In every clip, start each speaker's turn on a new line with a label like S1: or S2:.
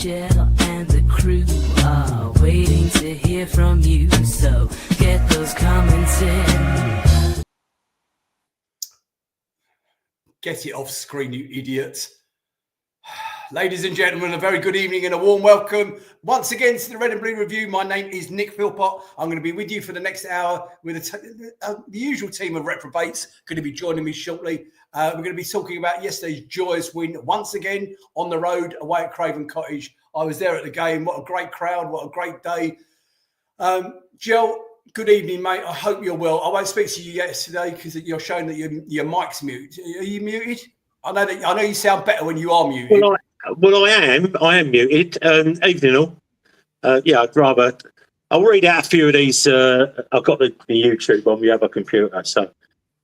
S1: Jill and the crew are waiting to hear from you, so get those comments in.
S2: Get it off screen, you idiots. Ladies and gentlemen, a very good evening and a warm welcome once again to the Red and Blue Review. My name is Nick Philpott. I'm going to be with you for the next hour with the usual team of reprobates going to be joining me shortly. We're going to be talking about yesterday's joyous win once again on the road away at Craven Cottage. I was there at the game. What a great crowd. What a great day. Jill, good evening, mate. I hope you're well. I won't speak to you yesterday because you're showing that your mic's mute. Are you muted? I know you sound better when you are muted.
S3: Well, I am muted. Evening all. I'll read out a few of these. I've got the YouTube on the other computer, so.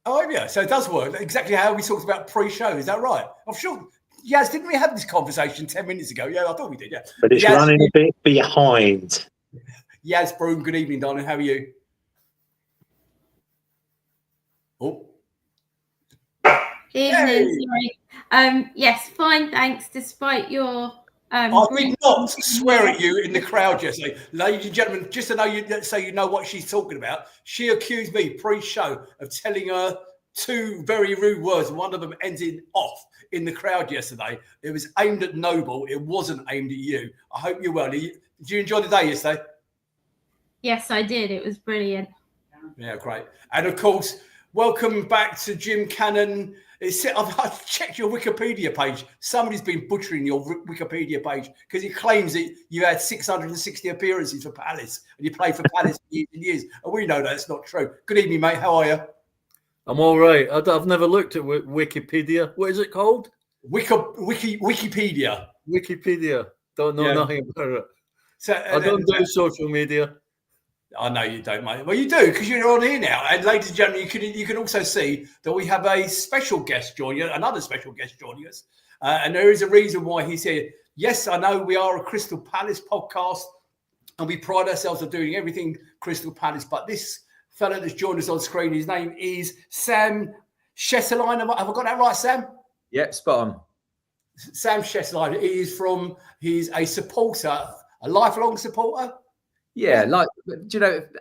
S2: Oh, yeah, so it does work. Exactly how we talked about pre-show, is that right? I'm sure. Yes, didn't we have this conversation 10 minutes ago? Yeah, I thought we did, yeah.
S3: But it's running a bit behind.
S2: Yas Broom, good evening, darling. How are you? Oh.
S4: Evening, sorry. Yes, fine, thanks, despite your...
S2: I did not swear at you in the crowd yesterday. Ladies and gentlemen, just to know so you know what she's talking about, she accused me pre-show of telling her two very rude words, and one of them ended off in the crowd yesterday. It was aimed at Noble. It wasn't aimed at you. I hope you're well. Did you enjoy the day yesterday?
S4: Yes, I did. It was brilliant.
S2: Yeah, great. And of course, welcome back to Jim Cannon. I've checked your Wikipedia page. Somebody's been butchering your Wikipedia page because it claims that you had 660 appearances for Palace and you played for Palace for years and years. And we know that's not true. Good evening, mate. How are you?
S5: I'm all right. I've never looked at Wikipedia. What is it called?
S2: Wikipedia.
S5: Wikipedia. Don't know nothing about it. So, I don't do social media.
S2: I know you don't, mate. Well, you do because you're on here now. And ladies and gentlemen, you can also see that we have a special guest joining us, another special guest joining us. And there is a reason why he's here. Yes, I know we are a Crystal Palace podcast and we pride ourselves on doing everything Crystal Palace. But this fella that's joined us on screen, his name is Sam Shesseline. Have I got that right, Sam?
S6: Yep, spot on.
S2: Sam Shesseline. He's a supporter, a lifelong supporter.
S6: Yeah,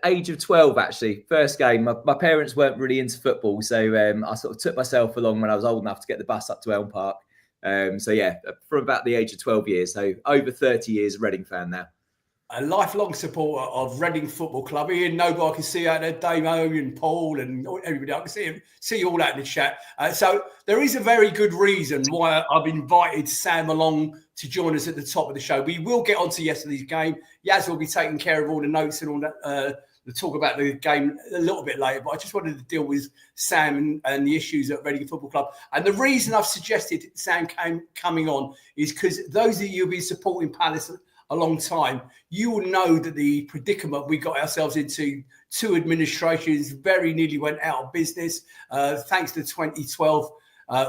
S6: age of 12, actually. First game, my parents weren't really into football, so I sort of took myself along when I was old enough to get the bus up to Elm Park. From about the age of 12 years, so over 30 years, Reading fan now.
S2: A lifelong supporter of Reading Football Club. Ian Noble, I can see out there, Damo and Paul and everybody. I can see you all out in the chat. So there is a very good reason why I've invited Sam along to join us at the top of the show. We will get on to yesterday's game. Yaz will be taking care of all the notes and all that, the talk about the game a little bit later. But I just wanted to deal with Sam and the issues at Reading Football Club. And the reason I've suggested Sam coming on is because those of you who've been supporting Palace a long time, you will know that the predicament we got ourselves into, two administrations very nearly went out of business. Thanks to 2012,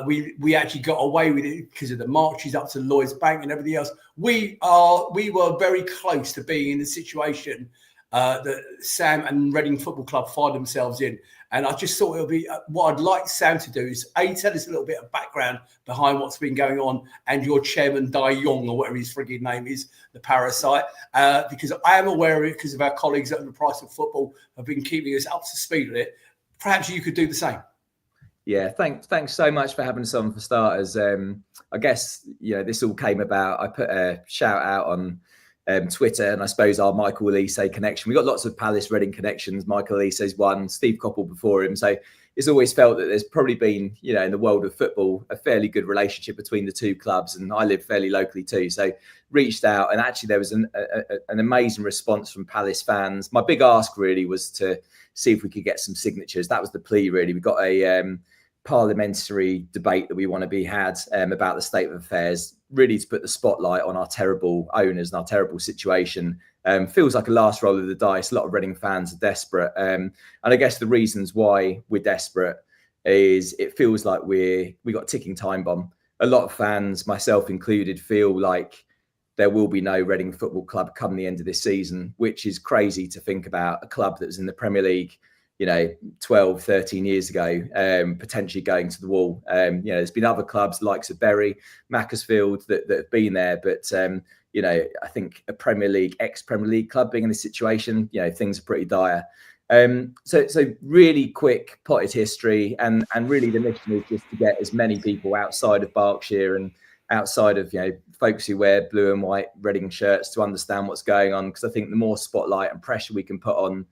S2: we actually got away with it because of the marches up to Lloyds Bank and everything else. We were very close to being in the situation that Sam and Reading Football Club find themselves in. And I just thought it would be what I'd like Sam to do is tell us a little bit of background behind what's been going on and your chairman, Dai Yong, or whatever his frigging name is, the parasite, because I am aware of it because of our colleagues at the Price of Football have been keeping us up to speed with it. Perhaps you could do the same.
S6: Yeah, thanks so much for having us on for starters. I guess, this all came about. I put a shout out on Twitter, and I suppose our Michael Elise connection. We got lots of Palace Reading connections. Michael Elise's one, Steve Coppell before him. So it's always felt that there's probably been, in the world of football, a fairly good relationship between the two clubs. And I live fairly locally too. So reached out, and actually there was an amazing response from Palace fans. My big ask really was to see if we could get some signatures. That was the plea really. We got a parliamentary debate that we want to be had about the state of affairs, really to put the spotlight on our terrible owners and our terrible situation. Feels like a last roll of the dice. A lot of Reading fans are desperate. And I guess the reasons why we're desperate is it feels like we got a ticking time bomb. A lot of fans, myself included, feel like there will be no Reading Football Club come the end of this season, which is crazy to think about. A club that was in the Premier League 12, 13 years ago, potentially going to the wall. There's been other clubs, likes of Bury, Macclesfield, that have been there. But, I think a ex-Premier League club being in this situation, things are pretty dire. So really quick potted history, and really the mission is just to get as many people outside of Berkshire and outside of folks who wear blue and white Reading shirts to understand what's going on, because I think the more spotlight and pressure we can put on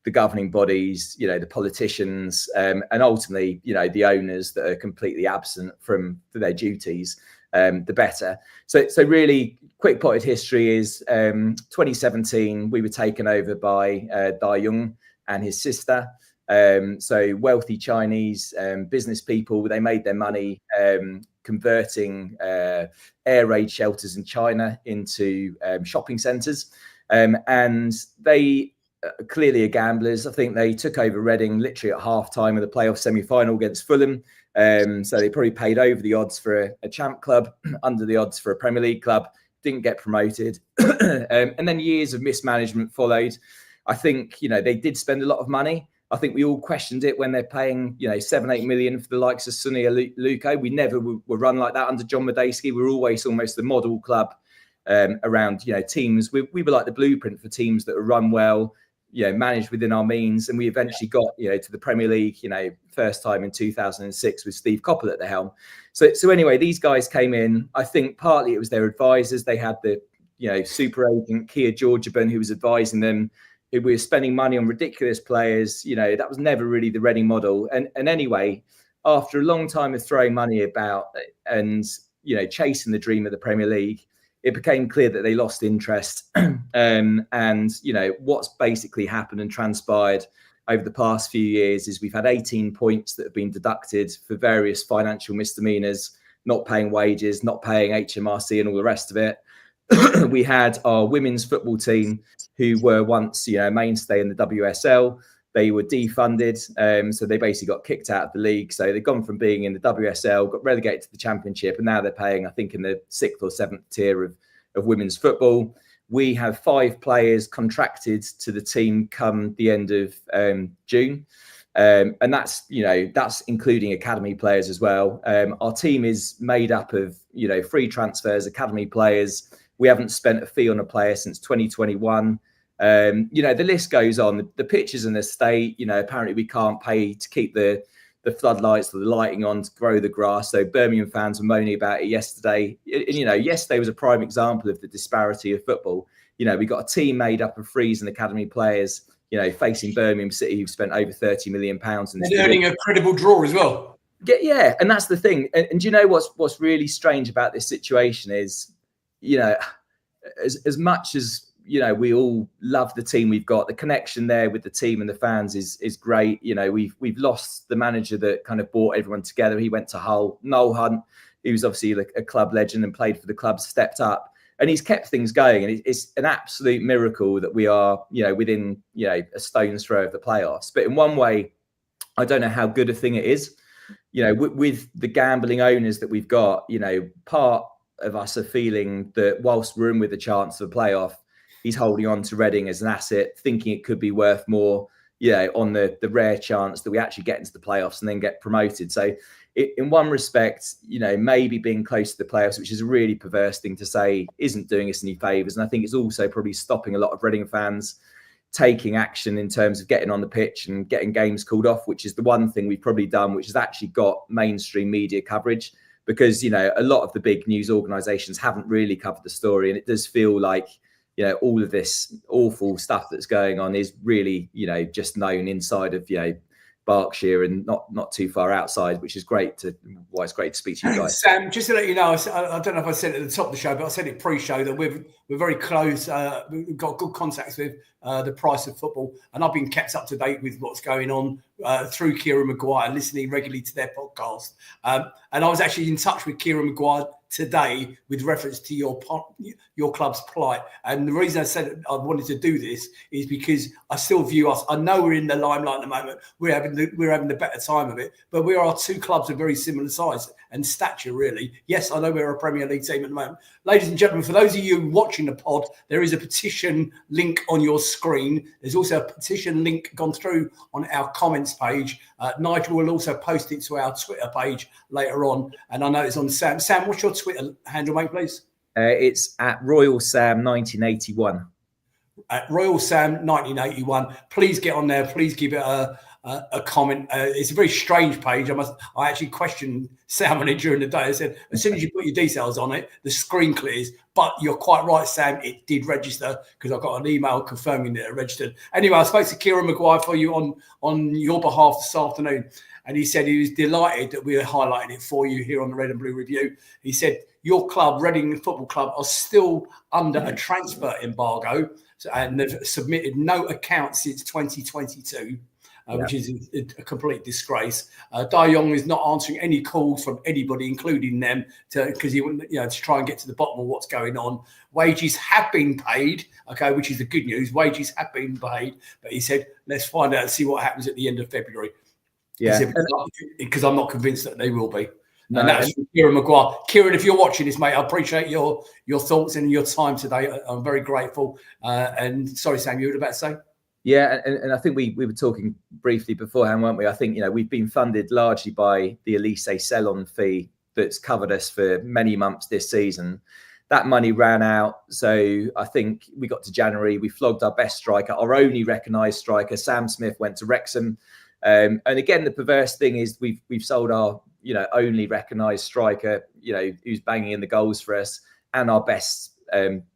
S6: the governing bodies, the politicians, and ultimately the owners that are completely absent from their duties, the better. So really quick potted history is 2017 we were taken over by Dai Young and his sister. So wealthy Chinese business people, they made their money converting air raid shelters in China into shopping centres. And they clearly are gamblers. I think they took over Reading literally at half time of the playoff semi-final against Fulham. So they probably paid over the odds for a champ club, under the odds for a Premier League club, didn't get promoted. And then years of mismanagement followed. I think, they did spend a lot of money. I think we all questioned it when they're paying, 7-8 million for the likes of Sonny Aluko. We never were run like that under John Medeski. We were always almost the model club around, teams. We were like the blueprint for teams that were run well, managed within our means. And we eventually got, to the Premier League, first time in 2006 with Steve Coppell at the helm. So anyway, these guys came in. I think partly it was their advisors. They had the, super agent, Kia Georgiban, who was advising them. We were spending money on ridiculous players. That was never really the Reading model. And anyway, after a long time of throwing money about and, chasing the dream of the Premier League, it became clear that they lost interest. And, what's basically happened and transpired over the past few years is we've had 18 points that have been deducted for various financial misdemeanors, not paying wages, not paying HMRC and all the rest of it. We had our women's football team who were once, a mainstay in the WSL. They were defunded. So they basically got kicked out of the league. So they've gone from being in the WSL, got relegated to the Championship, and now they're paying, I think, in the 6th or 7th tier of women's football. We have 5 players contracted to the team come the end of June. And that's, that's including academy players as well. Our team is made up of, free transfers, academy players. We haven't spent a fee on a player since 2021. The list goes on. The pitch is in a state, apparently we can't pay to keep the floodlights or the lighting on to grow the grass. So Birmingham fans were moaning about it yesterday. Yesterday was a prime example of the disparity of football. We got a team made up of frees and academy players, facing Birmingham City, who've spent over £30 million. And
S2: earning a credible draw as well.
S6: Yeah, and that's the thing. And do you know what's really strange about this situation is, as much as we all love the team we've got, the connection there with the team and the fans is great. We've lost the manager that kind of brought everyone together. He went to Hull. Noel Hunt, he was obviously a club legend and played for the club, stepped up, and he's kept things going. And it's an absolute miracle that we are, within, a stone's throw of the playoffs. But in one way, I don't know how good a thing it is. With the gambling owners that we've got, part of us are feeling that whilst we're in with a chance of a playoff, he's holding on to Reading as an asset, thinking it could be worth more, on the rare chance that we actually get into the playoffs and then get promoted. So in one respect, maybe being close to the playoffs, which is a really perverse thing to say, isn't doing us any favours. And I think it's also probably stopping a lot of Reading fans taking action in terms of getting on the pitch and getting games called off, which is the one thing we've probably done, which has actually got mainstream media coverage. Because, a lot of the big news organisations haven't really covered the story. And it does feel like, all of this awful stuff that's going on is really, just known inside of, Berkshire and not too far outside, which is great. It's great to speak to you guys.
S2: Sam, just to let you know, I don't know if I said it at the top of the show, but I said it pre-show that we're very close. We've got good contacts with the Price of Football, and I've been kept up to date with what's going on through Kieran Maguire, listening regularly to their podcast. And I was actually in touch with Kieran Maguire today with reference to your club's plight. And the reason I said I wanted to do this is because I still view us. I know we're in the limelight at the moment. We're having the better time of it, but we are 2 clubs of very similar size and stature, really. Yes, I know we're a Premier League team at the moment. Ladies and gentlemen, for those of you watching the pod, there is a petition link on your screen. There's also a petition link gone through on our comments page. Nigel will also post it to our Twitter page later on. And I know it's on Sam. Sam, what's your Twitter handle, mate, please?
S6: It's at Royal Sam 1981.
S2: At Royal Sam 1981. Please get on there. Please give it a comment. It's a very strange page. I actually questioned Sam on it during the day. I said, as soon as you put your details on it, the screen clears. But you're quite right, Sam. It did register because I got an email confirming that it registered. Anyway, I spoke to Kieran Maguire for you on your behalf this afternoon. And he said he was delighted that we were highlighting it for you here on the Red and Blue Review. He said, your club, Reading Football Club, are still under a transfer embargo. And they've submitted no accounts since 2022, which is a complete disgrace. Da Yong is not answering any calls from anybody, including them, because he wouldn't, to try and get to the bottom of what's going on. Wages have been paid, okay, which is the good news. Wages have been paid, but he said, let's find out and see what happens at the end of February.
S6: Yeah,
S2: because I'm not convinced that they will be.
S6: No,
S2: and that's Kieran Maguire. Kieran, if you're watching this, mate, I appreciate your thoughts and your time today. I'm very grateful. And sorry, Sam, you were about to say?
S6: Yeah, and I think we were talking briefly beforehand, weren't we? I think, we've been funded largely by the Elise sell-on fee that's covered us for many months this season. That money ran out. So I think we got to January, we flogged our best striker, our only recognised striker. Sam Smith went to Wrexham. And again, the perverse thing is we've sold our only recognised striker, who's banging in the goals for us, and our best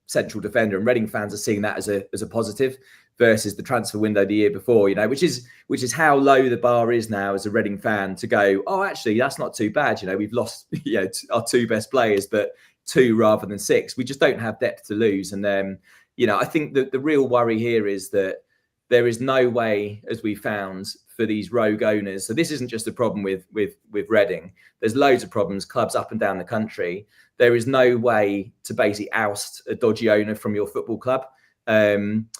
S6: central defender. And Reading fans are seeing that as a positive versus the transfer window the year before, which is how low the bar is now as a Reading fan to go, oh, actually, that's not too bad. We've lost our two best players, but 2 rather than 6. We just don't have depth to lose. And I think that the real worry here is that there is no way, as we found, for these rogue owners. So this isn't just a problem with Reading. There's loads of problems, clubs up and down the country. There is no way to basically oust a dodgy owner from your football club.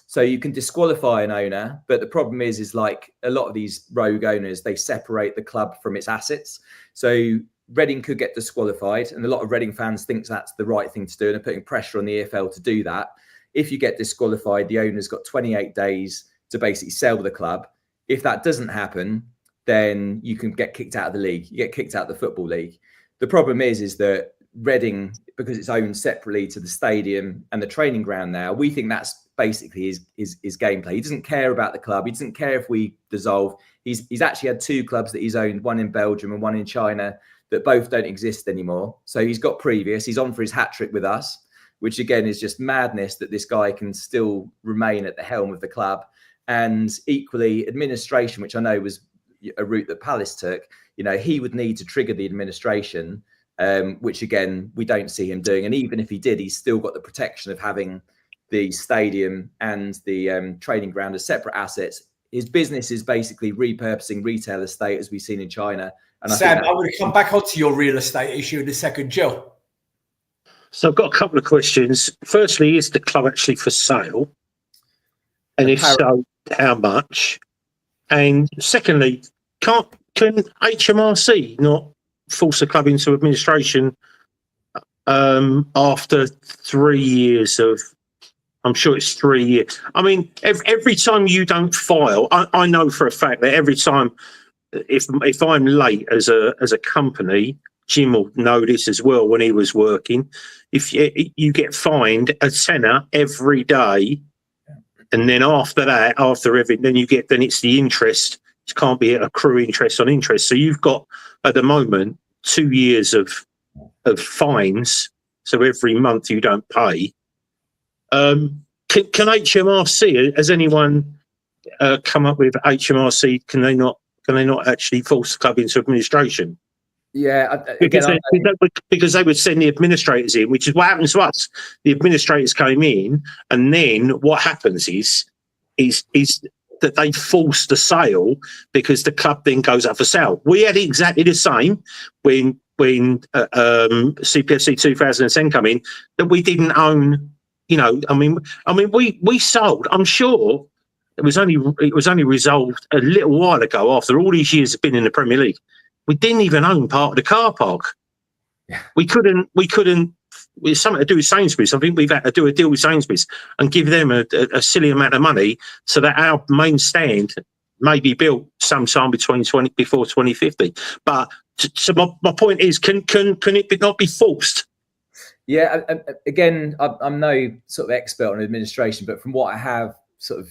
S6: So you can disqualify an owner, but the problem is like a lot of these rogue owners, they separate the club from its assets. So Reading could get disqualified, and a lot of Reading fans think that's the right thing to do, and are putting pressure on the EFL to do that. If you get disqualified, the owner's got 28 days to basically sell the club. If that doesn't happen, then you can get kicked out of the league. You get kicked out of the Football League. The problem is that Reading, because it's owned separately to the stadium and the training ground now, we think that's basically his gameplay. He doesn't care about the club. He doesn't care if we dissolve. He's actually had 2 clubs that he's owned, one in Belgium and one in China, that both don't exist anymore. So he's got previous. He's on for his hat-trick with us, which again is just madness that this guy can still remain at the helm of the club. And equally, administration, which I know was a route that Palace took, he would need to trigger the administration, which again, we don't see him doing. And even if he did, he's still got the protection of having the stadium and the training ground as separate assets. His business is basically repurposing retail estate, as we've seen in China. And
S2: Sam, I want to come back onto your real estate issue in a second. Jill.
S3: So I've got a couple of questions. Firstly, is the club actually for sale? And if so, how much? And secondly, can HMRC not force the club into administration after 3 years of? I'm sure it's 3 years. I mean, every time you don't file, I know for a fact that every time, if I'm late as a company, Jim will know this as well when he was working. If you get fined a tenner every day. And then after that, then it's the interest. It can't be accrue interest on interest. So you've got at the moment 2 years of fines. So every month you don't pay. Can HMRC? Has anyone come up with HMRC? Can they not actually force the club into administration?
S6: Yeah,
S3: because they would send the administrators in, which is what happened to us. The administrators came in, and then what happens is that they force the sale because the club then goes up for sale. We had exactly the same when CPFC 2010 come in, that we didn't own. We sold. I'm sure it was only resolved a little while ago after all these years of being in the Premier League. We didn't even own part of the car park.
S6: Yeah.
S3: We couldn't. It's something to do with Sainsbury's. I think we've had to do a deal with Sainsbury's and give them a silly amount of money so that our main stand may be built sometime before 2050. But so my point is, can it not be forced?
S6: Yeah, again, I'm no sort of expert on administration, but from what I have sort of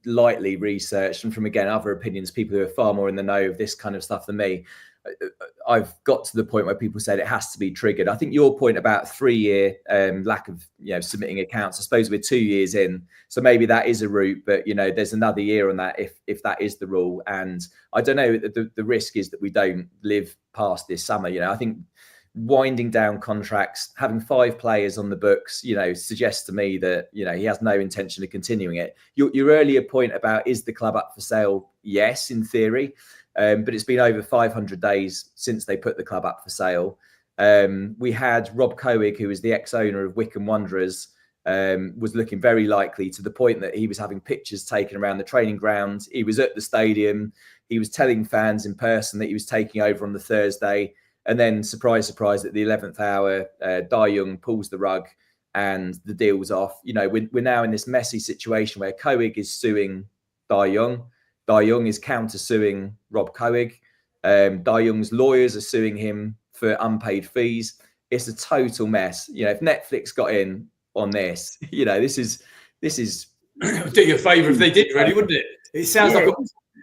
S6: lightly researched and from, again, other opinions, people who are far more in the know of this kind of stuff than me, I've got to the point where people said it has to be triggered. I think your point about 3-year lack of submitting accounts, I suppose we're 2 years in, so maybe that is a route, but there's another year on that if that is the rule. And I don't know, the risk is that we don't live past this summer. I think winding down contracts, having 5 players on the books, suggests to me that he has no intention of continuing it. Your earlier point about, is the club up for sale? Yes, in theory. But it's been over 500 days since they put the club up for sale. We had Rob Coig, who was the ex-owner of Wycombe Wanderers, was looking very likely, to the point that he was having pictures taken around the training ground. He was at the stadium. He was telling fans in person that he was taking over on the Thursday. And then, surprise, surprise, at the 11th hour, Dai Young pulls the rug and the deal's off. We're now in this messy situation where Coig is suing Dai Young. Dai Young is counter-suing Rob Coig. Dai Young's lawyers are suing him for unpaid fees. It's a total mess. If Netflix got in on this, this is.
S2: Do you a favour if they did, really, wouldn't it? It sounds like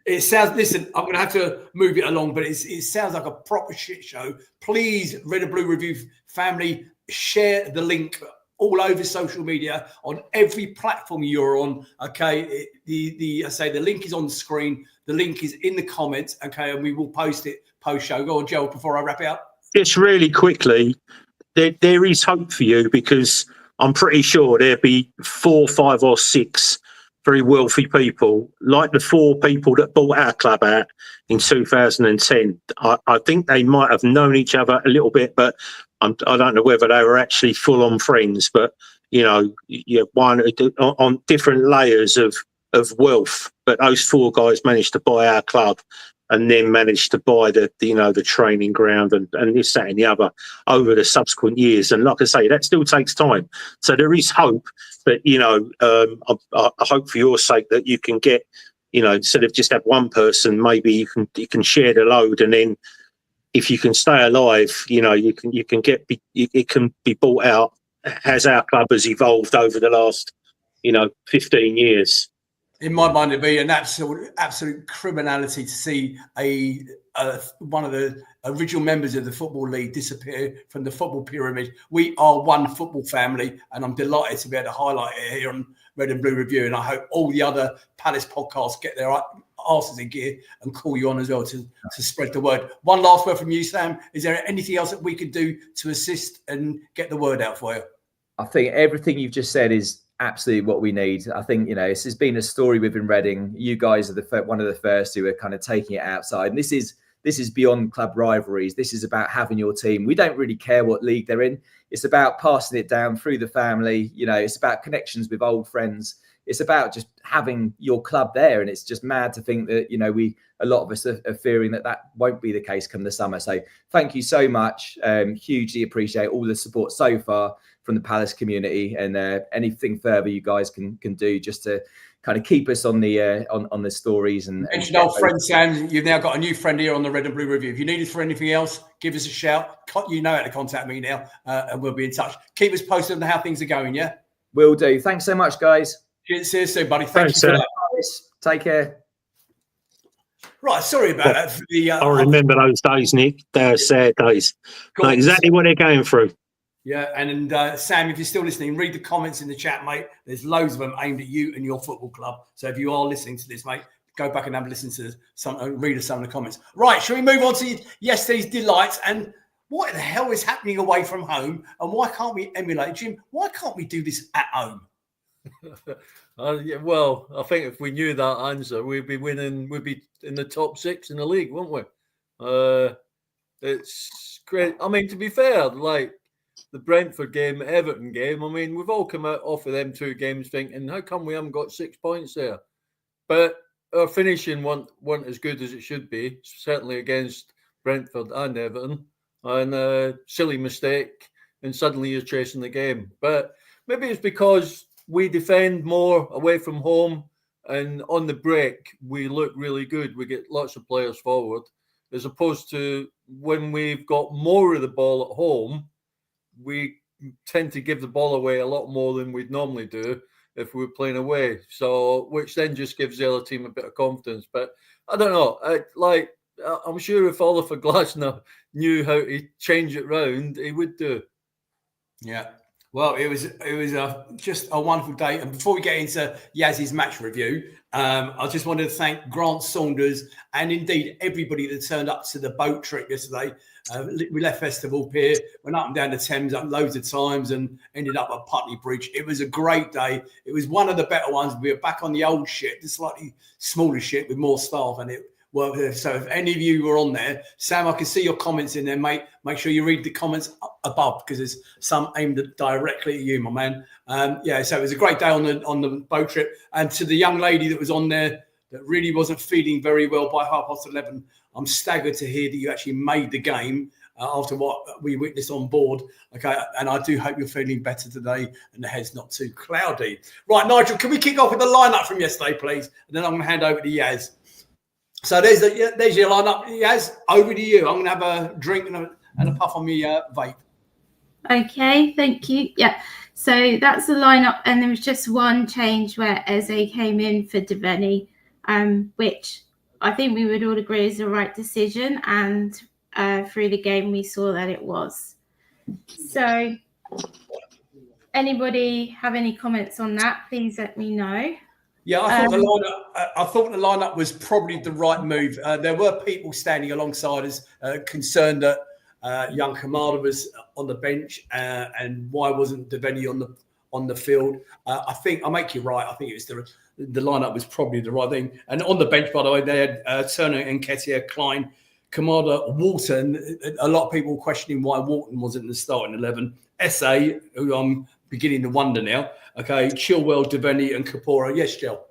S2: listen, I'm going to have to move it along, but it sounds like a proper shit show. Please, Red and Blue Review family, share the link all over social media, on every platform you're on. Okay, I say the link is on the screen. The link is in the comments. Okay, and we will post it post show. Go on, Joel, before I wrap it up.
S3: Just really quickly, there is hope for you, because I'm pretty sure there'll be 4, 5 or 6 very wealthy people, like the 4 people that bought our club out in 2010. I think they might have known each other a little bit, but I don't know whether they were actually full-on friends. But one on different layers of wealth. But those 4 guys managed to buy our club, and then managed to buy the training ground and this, that, and the other over the subsequent years. And like I say, that still takes time. So there is hope. But I hope for your sake that you can get, instead of just have one person, maybe you can share the load, and then if you can stay alive, you can get it can be bought out, as our club has evolved over the last 15 years.
S2: In my mind, it'd be an absolute criminality to see one of the original members of the Football League disappear from the football pyramid. We are one football family, and I'm delighted to be able to highlight it here on Red and Blue Review. And I hope all the other Palace podcasts get their arses in gear and call you on as well to spread the word. One last word from you, Sam. Is there anything else that we could do to assist and get the word out for you?
S6: I think everything you've just said is absolutely what we need. I think, this has been a story within Reading. You guys are one of the first who are kind of taking it outside. And this is beyond club rivalries. This is about having your team. We don't really care what league they're in. It's about passing it down through the family. It's about connections with old friends. It's about just having your club there. And it's just mad to think that, a lot of us are fearing that won't be the case come the summer. So thank you so much. Hugely appreciate all the support so far from the Palace community, and anything further you guys can do just to kind of keep us on the stories. And
S2: mentioned old friend Sam. You've now got a new friend here on the Red and Blue Review. If you need us for anything else, give us a shout. You know how to contact me now, and we'll be in touch. Keep us posted on how things are going. Yeah,
S6: will do. Thanks so much, guys.
S2: See you soon, buddy. Thanks you for that.
S6: Take care.
S2: Right, sorry about that.
S3: I remember those days, Nick. They're sad days. Know exactly what they're going through.
S2: Yeah, and Sam, if you're still listening, read the comments in the chat, mate. There's loads of them aimed at you and your football club. So if you are listening to this, mate, go back and have a listen to read some of the comments. Right, shall we move on to yesterday's delights? And what the hell is happening away from home? And why can't we emulate? Jim, why can't we do this at home?
S5: Well, I think if we knew that answer, we'd be winning. We'd be in the top 6 in the league, wouldn't we? It's great. I mean, to be fair, like the Brentford game, Everton game, I mean, we've all come out off of them 2 games thinking, how come we haven't got 6 points there? But our finishing weren't as good as it should be, certainly against Brentford and Everton. And a silly mistake, and suddenly you're chasing the game. But maybe it's because we defend more away from home, and on the break, we look really good. We get lots of players forward, as opposed to when we've got more of the ball at home, we tend to give the ball away a lot more than we'd normally do if we were playing away. So, which then just gives the other team a bit of confidence. But I don't know. I'm sure if Oliver Glasner knew how to change it round, he would do.
S2: Yeah. Well, it was just a wonderful day. And before we get into Yaz's match review, I just wanted to thank Grant Saunders and indeed everybody that turned up to the boat trip yesterday. We left Festival Pier, went up and down the Thames loads of times and ended up at Putney Bridge. It was a great day. It was one of the better ones. We were back on the old ship, the slightly smaller ship with more staff, and it worked. So if any of you were on there, Sam, I can see your comments in there, mate. Make sure you read the comments above because there's some aimed directly at you, my man. So it was a great day on the boat trip. And to the young lady that was on there that really wasn't feeling very well by 11:30, I'm staggered to hear that you actually made the game after what we witnessed on board. Okay, and I do hope you're feeling better today and the head's not too cloudy. Right, Nigel, can we kick off with the lineup from yesterday, please? And then I'm going to hand over to Yaz. So there's your lineup, Yaz. Over to you. I'm going to have a drink and a puff on my vape.
S4: Okay, thank you. Yeah, so that's the lineup, and there was just one change where Eze came in for Devaney, which I think we would all agree is the right decision, and through the game we saw that it was. So anybody have any comments on that, please let me know.
S2: Yeah, I thought the lineup was probably the right move. There were people standing alongside us concerned that young Kamada was on the bench and why wasn't Devaney on the field. I think I'll make you right. I think it was the lineup was probably the right thing. And on the bench, by the way, they had Turner and Nketiah, Klein, Kamada, Walton. A lot of people questioning why Walton wasn't in the starting 11. SA, who I'm beginning to wonder now. Okay, Chilwell, Devaney, and Kapora. Yes, Jill.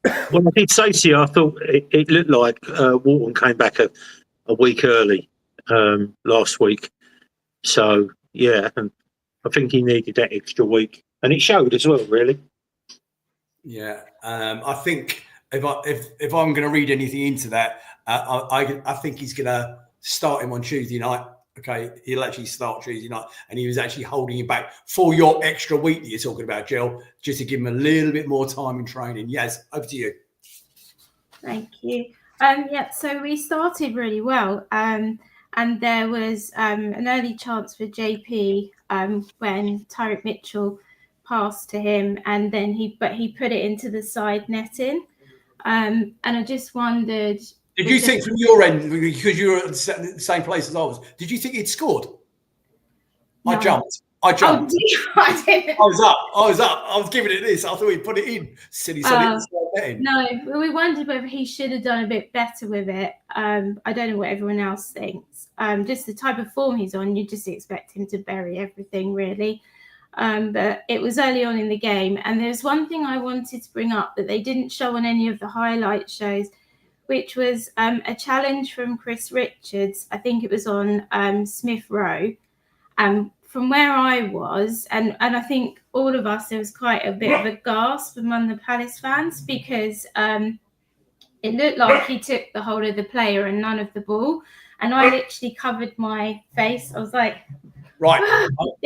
S3: Well, I did say to you, I thought it looked like Walton came back a week early last week. So, yeah, and I think he needed that extra week. And it showed as well, really.
S2: Yeah, I think if I'm going to read anything into that, I think he's going to start him on Tuesday night. Okay, he'll actually start Tuesday night, and he was actually holding him back for your extra week that you're talking about, Jill, just to give him a little bit more time in training. Yes, over to you.
S4: Thank you. So we started really well, and there was an early chance for JP when Tyreek Mitchell passed to him, and then he put it into the side netting, and I just wondered.
S2: Did you think from your end, because you were at the same place as I was, did you think he'd scored? No. I jumped.
S4: Oh,
S2: I was up. I was giving it this. I thought he'd put it in. Silly.
S4: No, we wondered whether he should have done a bit better with it. I don't know what everyone else thinks. Just the type of form he's on, you just expect him to bury everything, really. But it was early on in the game. And there's one thing I wanted to bring up that they didn't show on any of the highlight shows, which was a challenge from Chris Richards. I think it was on Smith Rowe. From where I was, and I think all of us, there was quite a bit of a gasp among the Palace fans because it looked like he took the whole of the player and none of the ball. And I literally covered my face. I was like,
S2: right,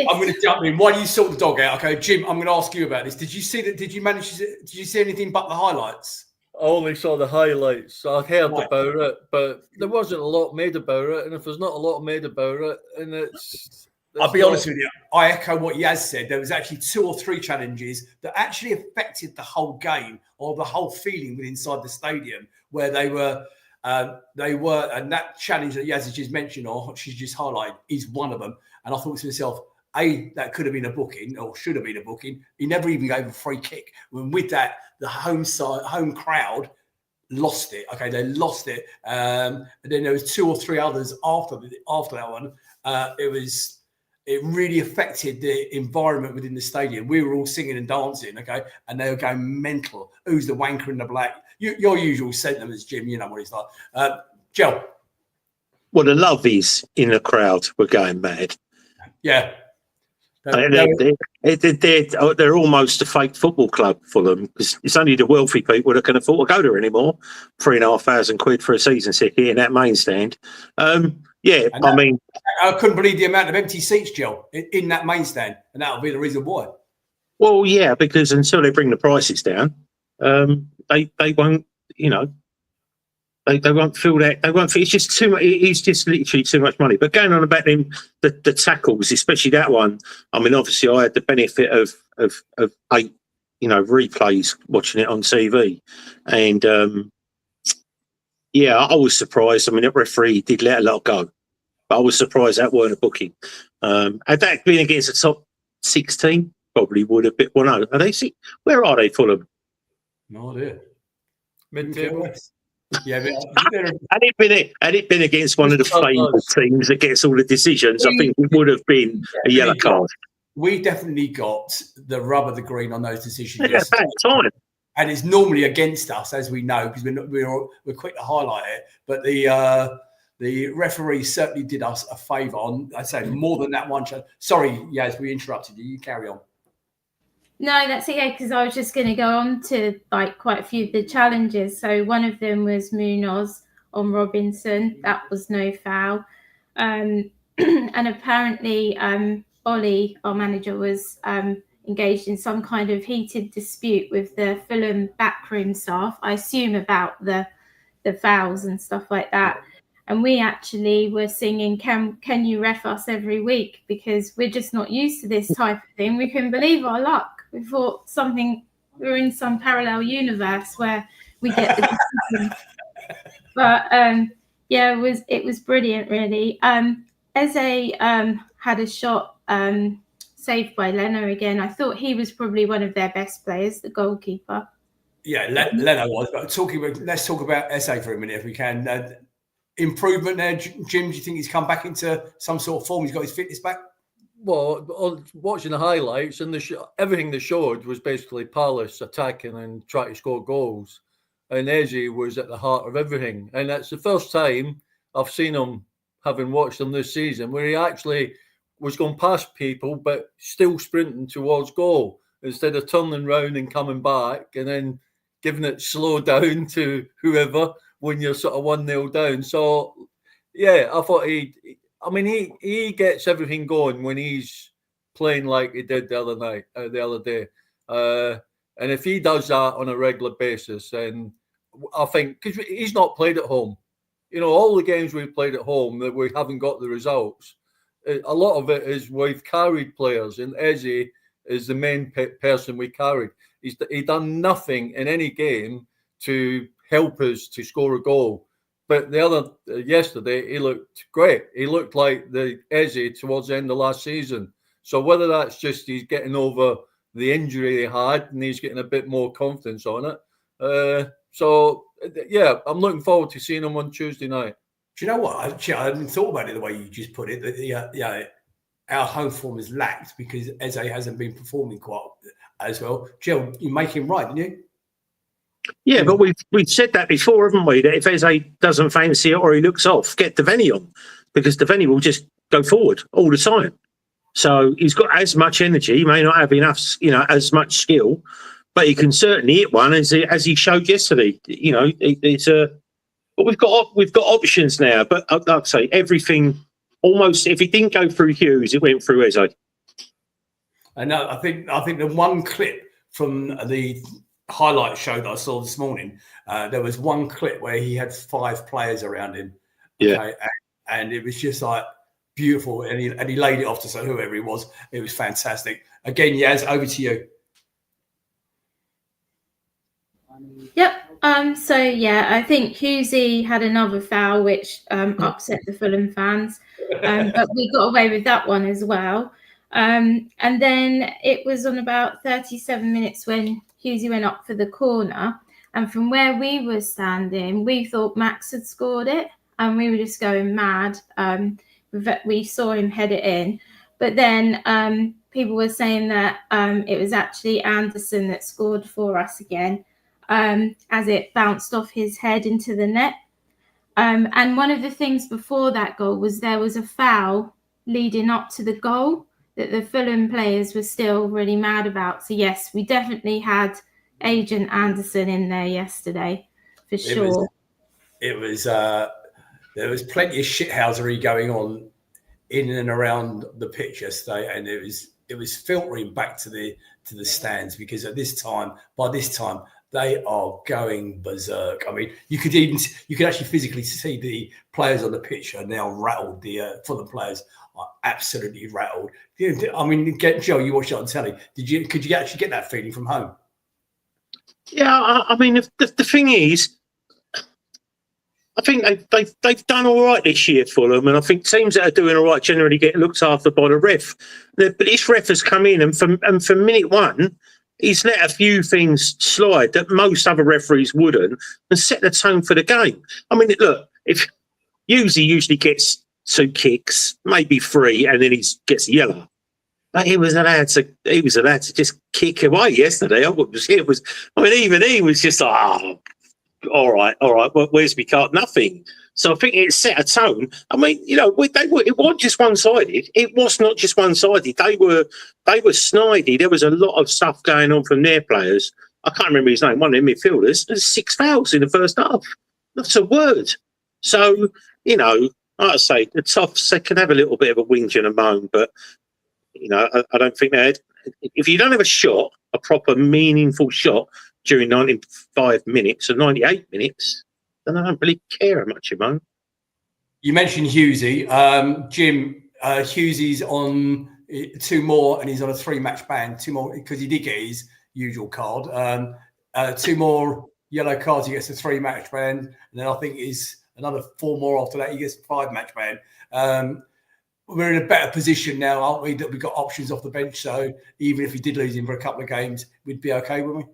S2: I'm going to jump in. While you sort the dog out, okay, Jim, I'm going to ask you about this. Did you see that? Did you see anything but the highlights?
S5: I only saw the highlights. I heard about it, but there wasn't a lot made about it. And if there's not a lot made about it, and
S2: I'll be honest with you, I echo what Yaz said. There was actually 2 or 3 challenges that actually affected the whole game or the whole feeling within inside the stadium where they were, and that challenge that Yaz has just mentioned or she's just highlighted is one of them. And I thought to myself, that could have been a booking or should have been a booking. He never even gave a free kick. And with that, the home crowd lost it. Okay, they lost it. And then there was 2 or 3 others after that one. It really affected the environment within the stadium. We were all singing and dancing, okay, and they were going mental. Who's the wanker in the black? Your usual sentiments, Jim. You know what it's like. Joe.
S3: Well, the lovies in the crowd were going mad.
S2: Yeah.
S3: They're almost a fake football club for them because it's only the wealthy people that can afford to go there anymore. £3,500 for a season ticket in that main stand. Yeah,
S2: And
S3: I mean,
S2: I couldn't believe the amount of empty seats, Joe, in that main stand, and that'll be the reason why.
S3: well, yeah, because until they bring the prices down, they won't, you know, they won't feel that. They won't feel, it's just too much. It's just literally too much money. But going on about them, the tackles, especially that one. I mean, obviously, I had the benefit of 8, replays watching it on TV, and yeah, I was surprised. I mean, that referee did let a lot go, but I was surprised that weren't a booking. Had that been against the top 16, probably would have been. Well, no, are they? Where are they, Fulham?
S2: No idea.
S5: Mid-table.
S2: Yeah,
S3: Had it been against one of the fabled teams that gets all the decisions, I think it would have been a yellow card.
S2: We definitely got the rub of the green on those decisions.
S3: Yeah, bad time.
S2: And it's normally against us, as we know, because we're quick to highlight it. But the referee certainly did us a favour on, I'd say, more than that one. Sorry, Yaz, we interrupted you. You carry on.
S4: No, that's okay, because I was just going to go on to like quite a few of the challenges. So one of them was Munoz on Robinson. That was no foul. And apparently Ollie, our manager, was engaged in some kind of heated dispute with the Fulham backroom staff, I assume about the fouls and stuff like that. And we actually were singing, can you ref us every week? Because we're just not used to this type of thing. We couldn't believe our luck. We thought we're in some parallel universe where we get the decision. But yeah, it was brilliant, really. Eze had a shot saved by Leno again. I thought he was probably one of their best players, the goalkeeper.
S2: Yeah, Leno was. But let's talk about Eze for a minute, if we can. Improvement there, Jim. Do you think he's come back into some sort of form? He's got his fitness back?
S5: Well, watching the highlights and everything they showed was basically Palace attacking and trying to score goals. And Eze was at the heart of everything. And that's the first time I've seen him, having watched him this season, where he actually was going past people, but still sprinting towards goal instead of turning round and coming back and then giving it slow down to whoever when you're sort of 1-0 down. So, yeah, I thought he gets everything going when he's playing like he did the other day. And if he does that on a regular basis, then I think, because he's not played at home. You know, all the games we've played at home that we haven't got the results, a lot of it is we've carried players, and Eze is the main person we carried. He done nothing in any game to help us to score a goal. But yesterday, he looked great. He looked like the Eze towards the end of last season. So whether that's just he's getting over the injury he had and he's getting a bit more confidence on it. So, yeah, I'm looking forward to seeing him on Tuesday night.
S2: Do you know what? I hadn't thought about it the way you just put it. That our home form has lacked because Eze hasn't been performing quite as well. Jill, you make him right, didn't you?
S3: Yeah, but we've said that before, haven't we? That if Eze doesn't fancy it or he looks off, get Devaney on, because Devaney will just go forward all the time. So he's got as much energy. He may not have enough, as much skill, but he can certainly hit one as he showed yesterday. But we've got options now. But like I say, everything almost. If it didn't go through Hughes, it went through Eze.
S2: I know. I think the one clip from the highlight show that I saw this morning, there was one clip where he had 5 players around him. Okay, and it was just like beautiful, and he laid it off to whoever he was. It was fantastic. Again, Yaz, over to you.
S4: Yep. So yeah, I think Hughesy had another foul which upset the Fulham fans, but we got away with that one as well. And then it was on about 37 minutes when Hughesy went up for the corner, and from where we were standing, we thought Max had scored it, and we were just going mad. We saw him head it in, but then people were saying that it was actually Anderson that scored for us again. As it bounced off his head into the net. And one of the things before that goal was there was a foul leading up to the goal that the Fulham players were still really mad about. So, yes, we definitely had Agent Anderson in there yesterday, for sure.
S2: It was there was plenty of shithousery going on in and around the pitch yesterday, and it was filtering back to the stands, because by this time they are going berserk. I mean, you could actually physically see the players on the pitch are now rattled. The Fulham players are absolutely rattled. I mean, Joe, you watched it on telly. Could you actually get that feeling from home?
S3: Yeah, I mean, the thing is, I think they've done all right this year, Fulham, and I think teams that are doing all right generally get looked after by the ref. But this ref has come in, and for minute one, he's let a few things slide that most other referees wouldn't, and set the tone for the game. I mean, look, if usually gets 2 kicks, maybe 3, and then he gets a yellow. But he was allowed to just kick away yesterday. Even he was just like, all right. Well, where's my card? Nothing. So I think it set a tone. I mean, it wasn't just one-sided. It was not just one-sided. They were snidey. There was a lot of stuff going on from their players. I can't remember his name. One of the midfielders. There's 6 fouls in the first half. Not a word. So, like I say, the Toffs, they can have a little bit of a whinge and a moan, but I don't think they had. If you don't have a shot, a proper meaningful shot during 95 minutes or 98 minutes, then I don't really care how much you moan.
S2: You mentioned Hughesy. Jim, Hughesy's on 2 more, and he's on a 3-match ban. 2 more, because he did get his usual card. 2 more yellow cards, he gets a 3-match ban. And then I think is another 4 more after that, he gets a 5-match ban. We're in a better position now, aren't we, that we've got options off the bench. So even if we did lose him for a couple of games, we'd be okay, wouldn't we?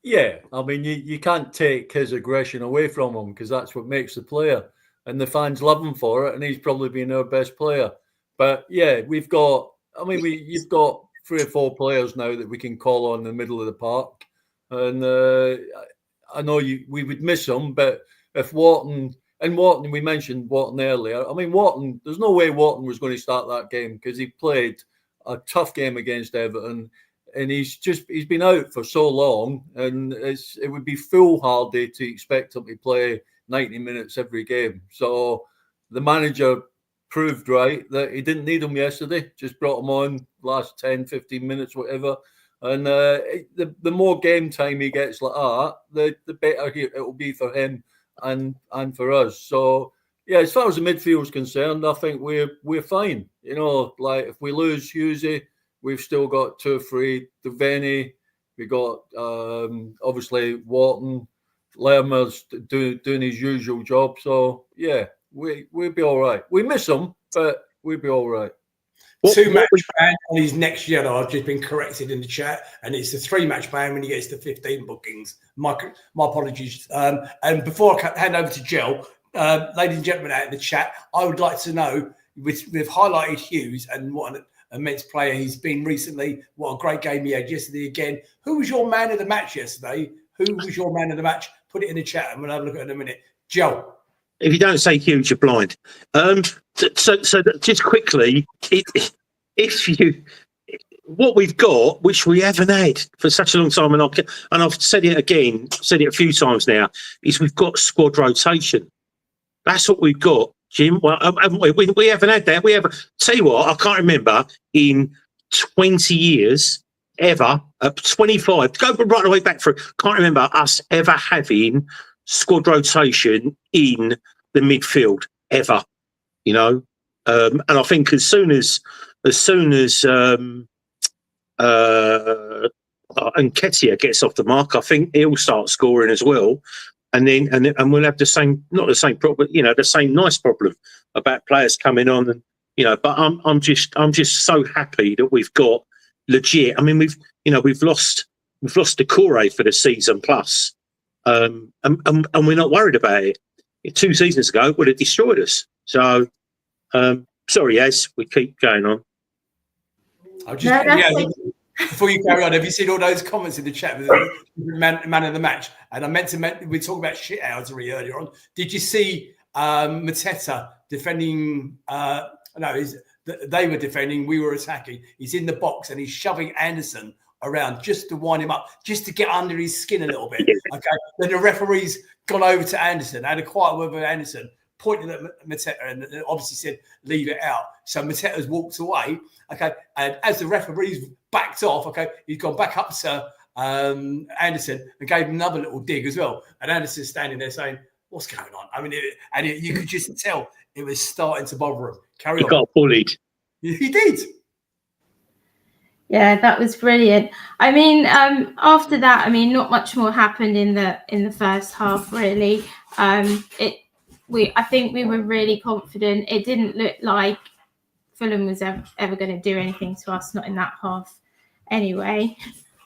S5: Yeah, I mean, you can't take his aggression away from him, because that's what makes the player, and the fans love him for it, and he's probably been our best player. But yeah, you've got 3 or 4 players now that we can call on in the middle of the park, and I know we would miss him, but if Wharton, we mentioned Wharton earlier. I mean, Wharton, there's no way Wharton was going to start that game, because he played a tough game against Everton. And he's been out for so long, and it would be foolhardy to expect him to play 90 minutes every game. So the manager proved right that he didn't need him yesterday, just brought him on last 10, 15 minutes, whatever. And the more game time he gets like that, the better it will be for him and for us. So yeah, as far as the midfield is concerned, I think we're fine. Like if we lose Hughesy, we've still got 2 or 3. Devaney, we got obviously Wharton, Lermer's doing his usual job. So yeah, we'll be all right. We miss him, but we'll be all right.
S2: 2-match ban on his next yellow. I've just been corrected in the chat, and it's a 3-match ban when he gets to 15 bookings. My apologies. And before I hand over to Jill, ladies and gentlemen out in the chat, I would like to know, we've highlighted Hughes and what an immense player he's been recently. What a great game he had yesterday again. Who was your man of the match yesterday? Who was your man of the match? Put it in the chat and we'll have a look at it in a minute. Joe.
S3: If you don't say Hughes, you're blind. So just quickly, what we've got, which we haven't had for such a long time, and I've said it a few times now, is we've got squad rotation. That's what we've got, Jim. Well, haven't we? We haven't had that. We have. Tell you what, I can't remember in 20 years ever, 25. Go right the way back through. Can't remember us ever having squad rotation in the midfield ever. And I think as soon as Nketiah gets off the mark, I think he'll start scoring as well. And we'll have the same nice problem about players coming on, and But I'm just so happy that we've got legit. I mean, we've lost Decore for the season plus, and we're not worried about it. 2 seasons ago, it would have destroyed us. So, sorry, Az, we keep going on.
S2: Before you carry on, have you seen all those comments in the chat with the man of the match? And I meant to we talked about shithousery earlier on. Did you see Mateta defending? They were defending. We were attacking. He's in the box and he's shoving Anderson around just to wind him up, just to get under his skin a little bit. Okay. Then the referee's gone over to Anderson, had a quiet word with Anderson, pointing at Mateta and obviously said, leave it out. So Mateta's walked away, okay, and as the referee's backed off, okay, he's gone back up to Anderson and gave him another little dig as well. And Anderson's standing there saying, what's going on? I mean, you could just tell it was starting to bother him. Carry on.
S3: He got bullied.
S2: He did.
S4: Yeah, that was brilliant. I mean, after that, I mean, not much more happened in the first half, really. I think we were really confident. It didn't look like Fulham was ever going to do anything to us, not in that half, anyway.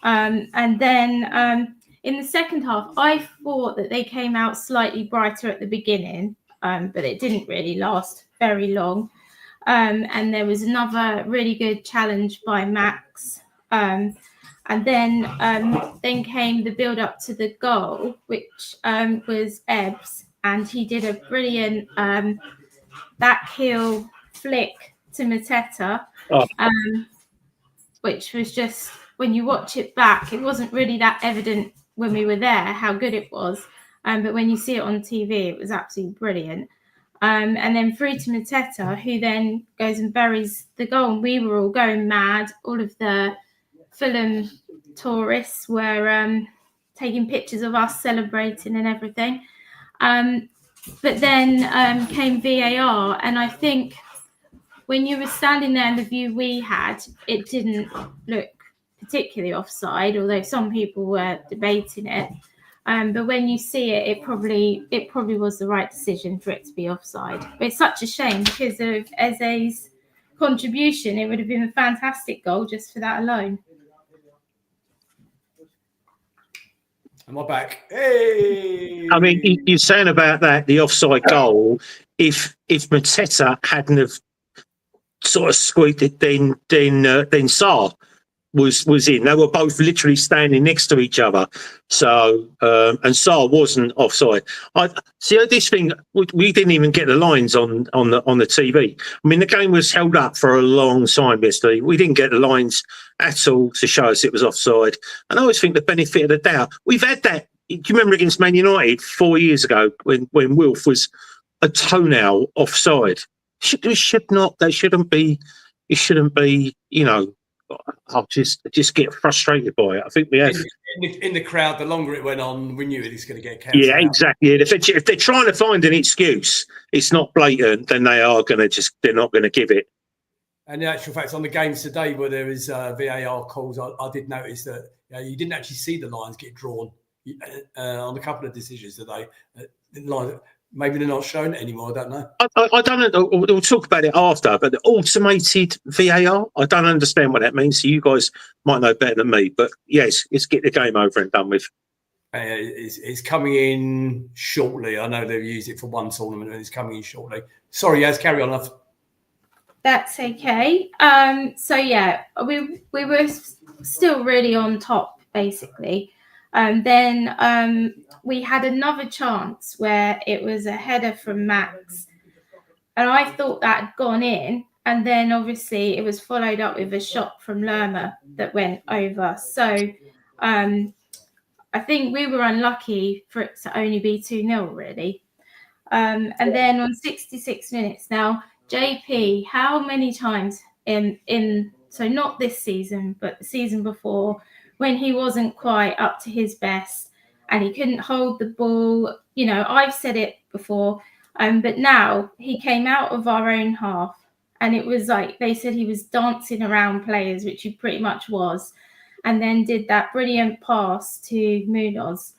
S4: And then in the second half, I thought that they came out slightly brighter at the beginning, but it didn't really last very long. And there was another really good challenge by Max. And then came the build up to the goal, which was Ebbs. And he did a brilliant back heel flick to Mateta, which was just, when you watch it back, it wasn't really that evident when we were there how good it was. But when you see it on TV, it was absolutely brilliant. And then through to Mateta, who then goes and buries the goal. And we were all going mad. All of the Fulham tourists were taking pictures of us celebrating and everything. But then came VAR. And I think when you were standing there in the view we had, it didn't look particularly offside, although some people were debating it. But when you see it, it probably was the right decision for it to be offside. But it's such a shame because of Eze's contribution. It would have been a fantastic goal just for that alone.
S2: Am I back? Hey!
S3: I mean, you're saying about that, the offside goal, if Mateta hadn't have sort of squeaked it, then Sarr was in. They were both literally standing next to each other. So and Sarr wasn't offside. I see this thing. We didn't even get the lines on the TV. I mean, the game was held up for a long time yesterday. We didn't get the lines at all to show us it was offside. And I always think the benefit of the doubt. We've had that. Do you remember against Man United 4 years ago when Wilf was a toenail offside? They shouldn't be. It shouldn't be. You know. I'll just get frustrated by it. I think we have
S2: in the crowd. The longer it went on, we knew it was going to get cancelled.
S3: Yeah, exactly. If they're trying to find an excuse, it's not blatant, then they're not going to give it. And
S2: in actual fact, on the games today where there is VAR calls, I did notice that you didn't actually see the lines get drawn on a couple of decisions today. Maybe they're not shown it anymore. I don't know.
S3: I don't know. We'll talk about it after. But the automated VAR, I don't understand what that means. So you guys might know better than me. But yes, let's get the game over and done with.
S2: It's coming in shortly. I know they've used it for one tournament, and it's coming in shortly. Sorry, Yaz, carry on, love.
S4: That's okay. So yeah, we were still really on top, basically. Then we had another chance where it was a header from Max, and I thought that had gone in, and then obviously it was followed up with a shot from Lerma that went over. So I think we were unlucky for it to only be 2-0, really. And then on 66 minutes now, JP, how many times so not this season, but the season before, when he wasn't quite up to his best and he couldn't hold the ball, I've said it before, but now he came out of our own half and it was like they said he was dancing around players, which he pretty much was, and then did that brilliant pass to Munoz.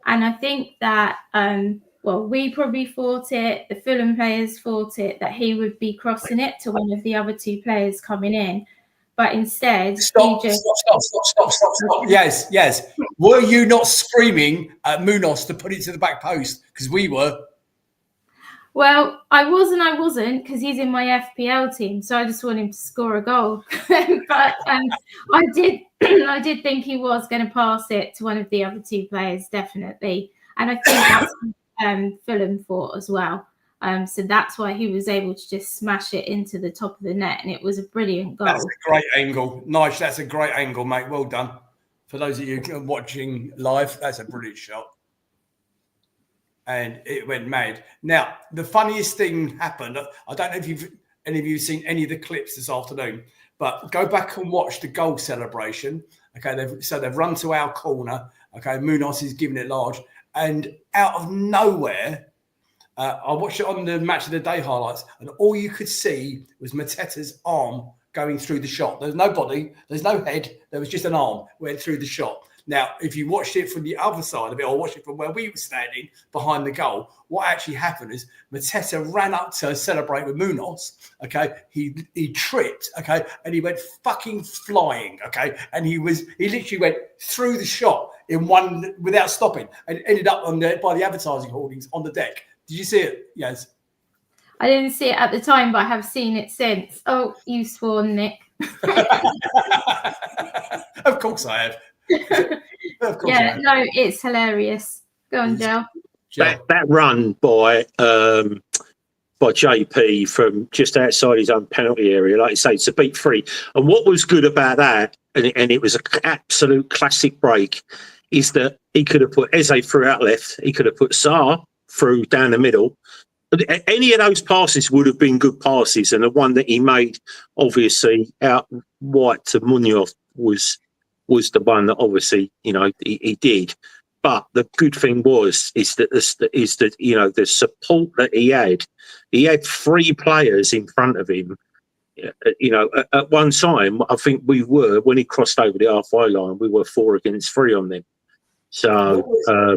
S4: And I think that, we probably thought it, the Fulham players thought it, that he would be crossing it to one of the other two players coming in. But instead,
S2: Stop. Yes. Were you not screaming at Munoz to put it to the back post? Because we were.
S4: Well, I wasn't, because he's in my FPL team, so I just want him to score a goal. But I did think he was going to pass it to one of the other two players, definitely. And I think that's Fulham thought as well. So that's why he was able to just smash it into the top of the net, and it was a brilliant goal.
S2: That's a great angle. Nice. That's a great angle, mate. Well done. For those of you watching live, that's a brilliant shot. and it went mad. Now, the funniest thing happened. I don't know if any of you seen any of the clips this afternoon, but go back and watch the goal celebration. Okay, they've run to our corner. Okay, Munoz is giving it large, and out of nowhere, I watched it on the Match of the Day highlights, and all you could see was Mateta's arm going through the shot. There's no body, there's no head, there was just an arm went through the shot. Now, if you watched it from the other side of it, or watched it from where we were standing behind the goal, what actually happened is Mateta ran up to celebrate with Munoz. Okay, he tripped. Okay, and he went fucking flying. Okay, and he literally went through the shot in one without stopping, and ended up by the advertising hoardings on the deck. Did you see it? Yes.
S4: I didn't see it at the time, but I have seen it since. Oh, you sworn, Nick.
S2: Of course I have. Of course
S4: Yeah, no, it's hilarious. Go on, Joe.
S3: That run by JP from just outside his own penalty area, like you say, it's a beat free. And what was good about that, and it was an absolute classic break, is that he could have put Eze through out left, he could have put Sarr through down the middle. Any of those passes would have been good passes, and the one that he made, obviously, out wide to Munoz was the one that obviously, he did. But the good thing is that the support that he had 3 players in front of him. At one time, I think when he crossed over the halfway line, we were 4 against 3 on them. So, I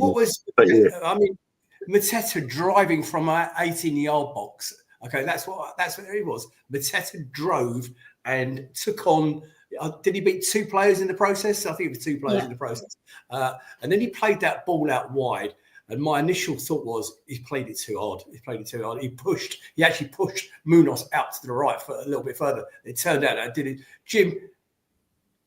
S2: mean, Mateta driving from an 18-yard box. Okay, that's what it was. Mateta drove and took on. Did he beat 2 players in the process? I think it was 2 players in the process. And then he played that ball out wide. And my initial thought was he played it too hard. He actually pushed Munoz out to the right for a little bit further. It turned out that did it. Jim,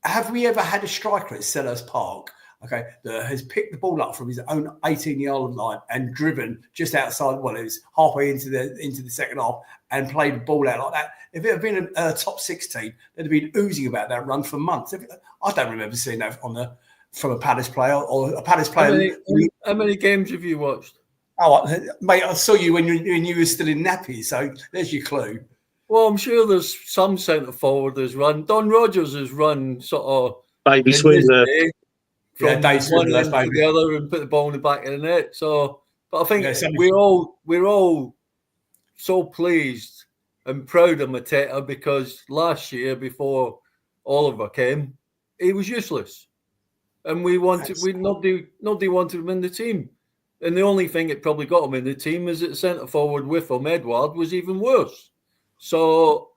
S2: have we ever had a striker at Sellers Park, okay, that has picked the ball up from his own 18-yard line and driven just outside, well, it was halfway into the second half, and played the ball out like that? If it had been a top 6 team, they'd have been oozing about that run for months. I don't remember seeing that from a Palace player or a Palace player.
S5: How many games have you watched?
S2: Oh, mate, I saw you when you were still in nappies, so there's your clue.
S5: Well, I'm sure there's some centre forward has run. Don Rogers has run sort of
S3: baby swindler
S5: from one end to the other and put the ball in the back of the net. So, but I think we're all so pleased and proud of Mateta, because last year, before Oliver came, he was useless, and nobody wanted him in the team. And the only thing that probably got him in the team is that centre forward with him, Edward, was even worse. So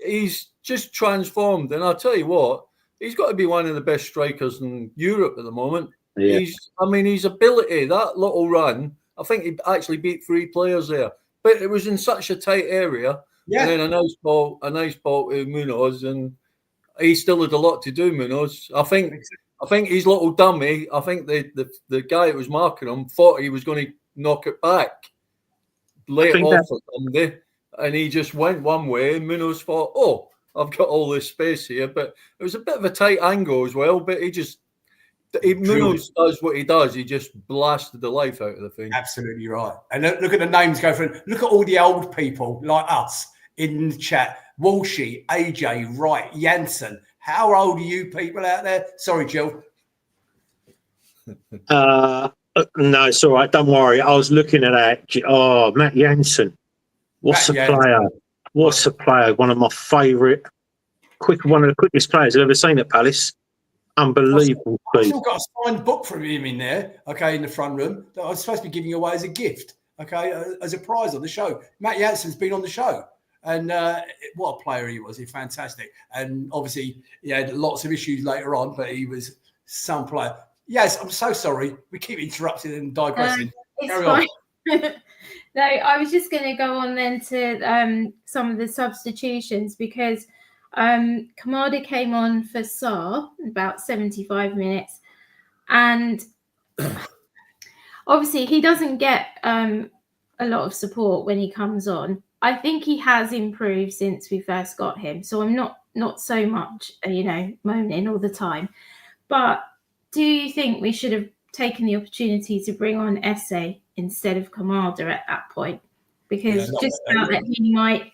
S5: he's just transformed, and I'll tell you what, he's got to be one of the best strikers in Europe at the moment. Yeah. His ability, that little run, I think he actually beat 3 players there. But it was in such a tight area. Yeah. And then a nice ball to Munoz, and he still had a lot to do, Munoz. I think his little dummy, I think the guy that was marking him thought he was going to knock it back, lay it off or something, and he just went one way, and Munoz thought, oh, I've got all this space here. But it was a bit of a tight angle as well, but Munoz does what he does. He just blasted the life out of the thing.
S2: Absolutely right. And look at the names go through. Look at all the old people like us in the chat. Walshy, AJ, Wright, Jansen. How old are you people out there? Sorry, Jill.
S3: No, it's all right. Don't worry. I was looking at that. Oh, Matt Jansen. What's a player? What's a player? One of my favourite, one of the quickest players I've ever seen at Palace. Unbelievable.
S2: I've still got a signed book from him in there, okay, in the front room, that I was supposed to be giving away as a gift, okay, as a prize on the show. Matt Jansen's been on the show, and what a player he was. He's fantastic. And obviously, he had lots of issues later on, but he was some player. Yes, I'm so sorry. We keep interrupting and digressing.
S4: Carry on. No, I was just going to go on then to some of the substitutions, because Kamada came on for Sarr about 75 minutes, and obviously he doesn't get a lot of support when he comes on. I think he has improved since we first got him, so I'm not so much moaning all the time. But do you think we should have taken the opportunity to bring on Eze instead of Kamada at that point, because
S2: Yeah,
S4: just felt that he might,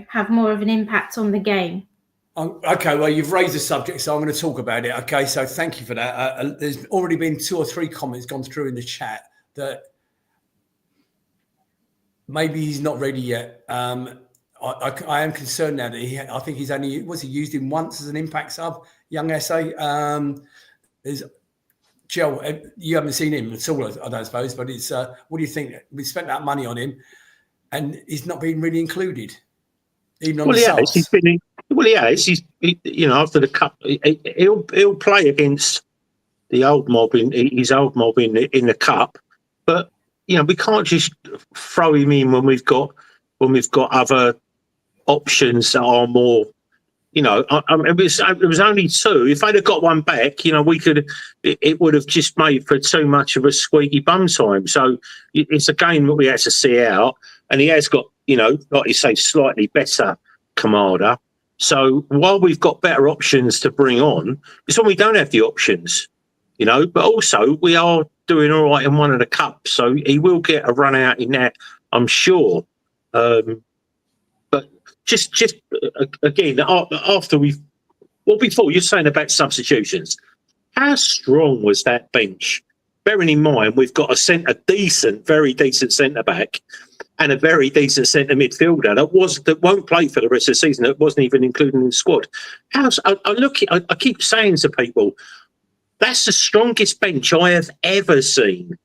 S4: have more of an impact on the game.
S2: Okay, well, you've raised the subject, so I'm going to talk about it. Okay, so thank you for that. There's already been 2 or 3 comments gone through in the chat that maybe he's not ready yet. I am concerned now that I think he's only, he used him once as an impact sub, young SA. There's Joe, you haven't seen him at all, I don't suppose, but it's what do you think? We spent that money on him and he's not being really included. Even on the subs.
S3: He's been. He has. He's, after the cup, he'll play against the old mob his old mob in the cup. But we can't just throw him in when we've got other options that are more. It was only 2. If they'd have got one back, we could. It would have just made for too much of a squeaky bum time. So it's a game that we had to see out, and he has got. Like you say, slightly better Kamada. So while we've got better options to bring on, it's when we don't have the options, But also we are doing all right in one of the cups, so he will get a run out in that, I'm sure. But just again, after before you're saying about substitutions, how strong was that bench? Bearing in mind we've got very decent centre back. And a very decent centre midfielder that won't play for the rest of the season. That wasn't even included in the squad. I keep saying to people, that's the strongest bench I have ever seen.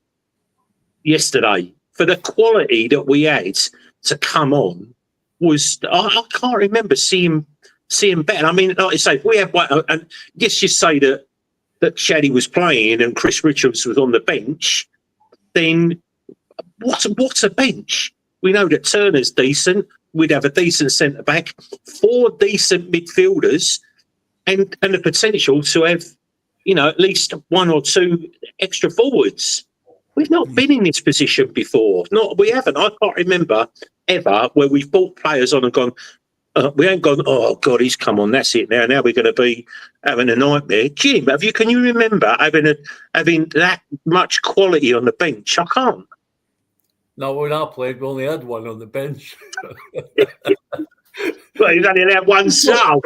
S3: Yesterday, for the quality that we had to come on, I can't remember seeing better. I mean, like I say, if we have one, and let's just say that Shaddy was playing and Chris Richards was on the bench, then what a bench. We know that Turner's decent. We'd have a decent centre back, 4 decent midfielders, and the potential to have, at least 1 or 2 extra forwards. We've not been in this position before. We haven't. I can't remember ever where we've bought players on and gone. We ain't gone. Oh God, he's come on. That's it. Now we're going to be having a nightmare. Jim, can you remember having that much quality on the bench? I can't.
S5: No, when I played, we only had one on the bench.
S3: Well, he's only had 1 sub.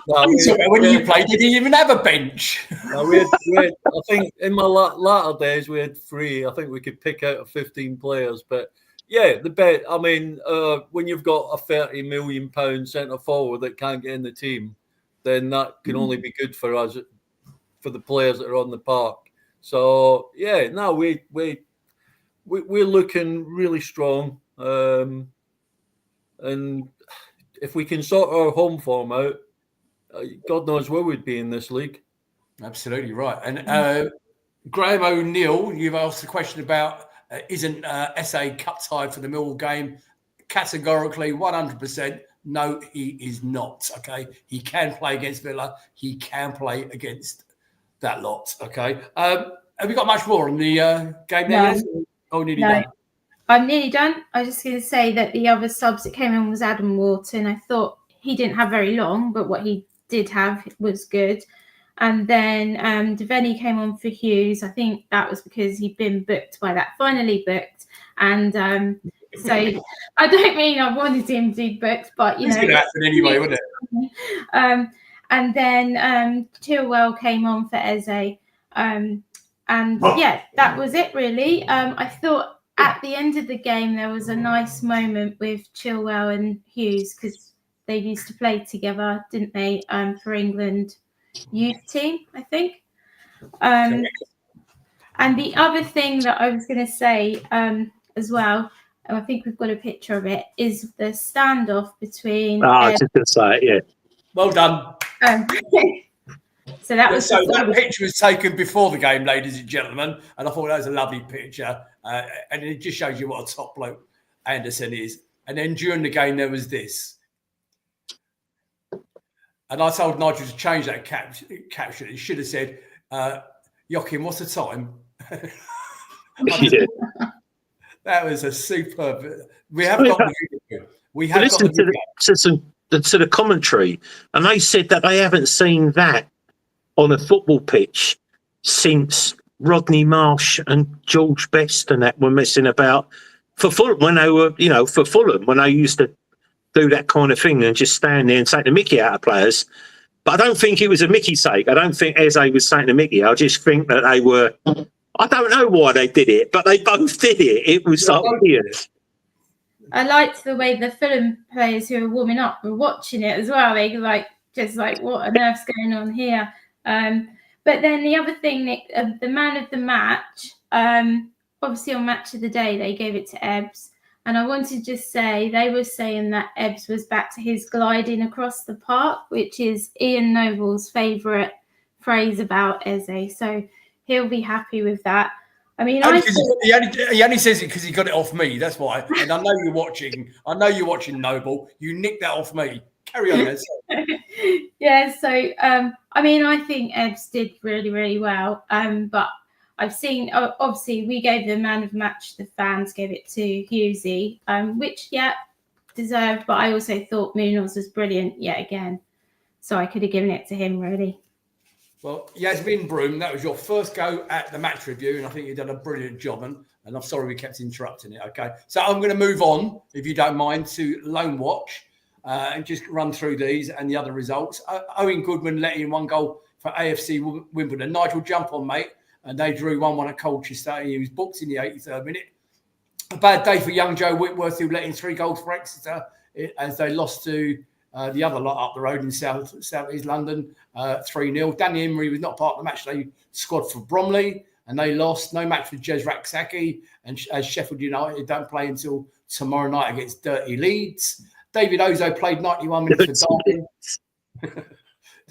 S2: When you played, you didn't even have a bench.
S5: No, we had, I think in my latter days, we had 3. I think we could pick out 15 players. But yeah, the bet. I mean, when you've got a £30 million centre forward that can't get in the team, then that can only be good for us, for the players that are on the park. So yeah, no, we're looking really strong, and if we can sort our home form out, God knows where we'd be in this league.
S2: Absolutely right. And Graham O'Neill, you've asked a question about isn't SA Cup tied for the Millwall game? Categorically, 100%. No, he is not. Okay, he can play against Villa. He can play against that lot. Okay. Have we got much more on the game there?
S4: No.
S2: Oh, nearly done.
S4: I'm nearly done. I was just going to say that the other subs that came in was Adam Wharton. I thought he didn't have very long, but what he did have was good. And then Devaney came on for Hughes. I think that was because he'd been booked by that, finally booked. And so I don't mean I wanted him to be booked, but,
S2: it's going to happen anyway, wouldn't it?
S4: And then Chilwell came on for Eze. And yeah, that was it really. I thought at the end of the game, there was a nice moment with Chilwell and Hughes because they used to play together, didn't they? For England youth team, I think. And the other thing that I was going to say as well, and I think we've got a picture of it, is the standoff between.
S3: I was just going to say it, yeah.
S2: Well done.
S4: So that
S2: picture was taken before the game, ladies and gentlemen, and I thought that was a lovely picture, and it just shows you what a top bloke Anderson is. And then during the game, there was this, and I told Nigel to change that caption. It should have said, "Joachim, what's the time?"
S3: Yeah.
S2: That was a superb. We have got the video. We have got
S3: to the commentary, and they said that they haven't seen that on a football pitch since Rodney Marsh and George Best and that were messing about for Fulham when they were, for Fulham, when they used to do that kind of thing and just stand there and take the mickey out of players. But I don't think it was a mickey sake. I don't think Eze was taking the mickey. I just think that they were, I don't know why they did it, but they both did it. It was like weird.
S4: I liked the way the Fulham players who were warming up were watching it as well. They were just like, what on earth's going on here? But then the other thing, Nick, the man of the match, obviously on Match of the Day, they gave it to Ebbs. And I want to just say, they were saying that Ebbs was back to his gliding across the park, which is Ian Noble's favourite phrase about Eze. So he'll be happy with that. I mean,
S2: he only says it because he got it off me. That's why. And I know you're watching. I know you're watching, Noble. You nicked that off me. Carry on, Ez.
S4: Yeah. So, I mean, I think Ebbs did really, really well. But I've seen, obviously, we gave the man of match. The fans gave it to Hughesy, which, deserved. But I also thought Munoz was brilliant yet again. So I could have given it to him, really.
S2: Well, Yasmin Broom, that was your first go at the match review, and I think you've done a brilliant job. And I'm sorry we kept interrupting it. Okay, so I'm going to move on, if you don't mind, to Lone Watch and just run through these and the other results. Owen Goodman let in one goal for AFC Wimbledon. Nigel jump on, mate, and they drew 1-1 at Colchester. He was booked in the 83rd minute. A bad day for young Joe Whitworth, who let in 3 goals for Exeter as they lost to the other lot up the road in South East London, 3-0. Danny Emery was not part of the match day squad for Bromley, and they lost. No match for Jez Raksaki, and as Sheffield United don't play until tomorrow night against Dirty Leeds. David Ozo played 91 minutes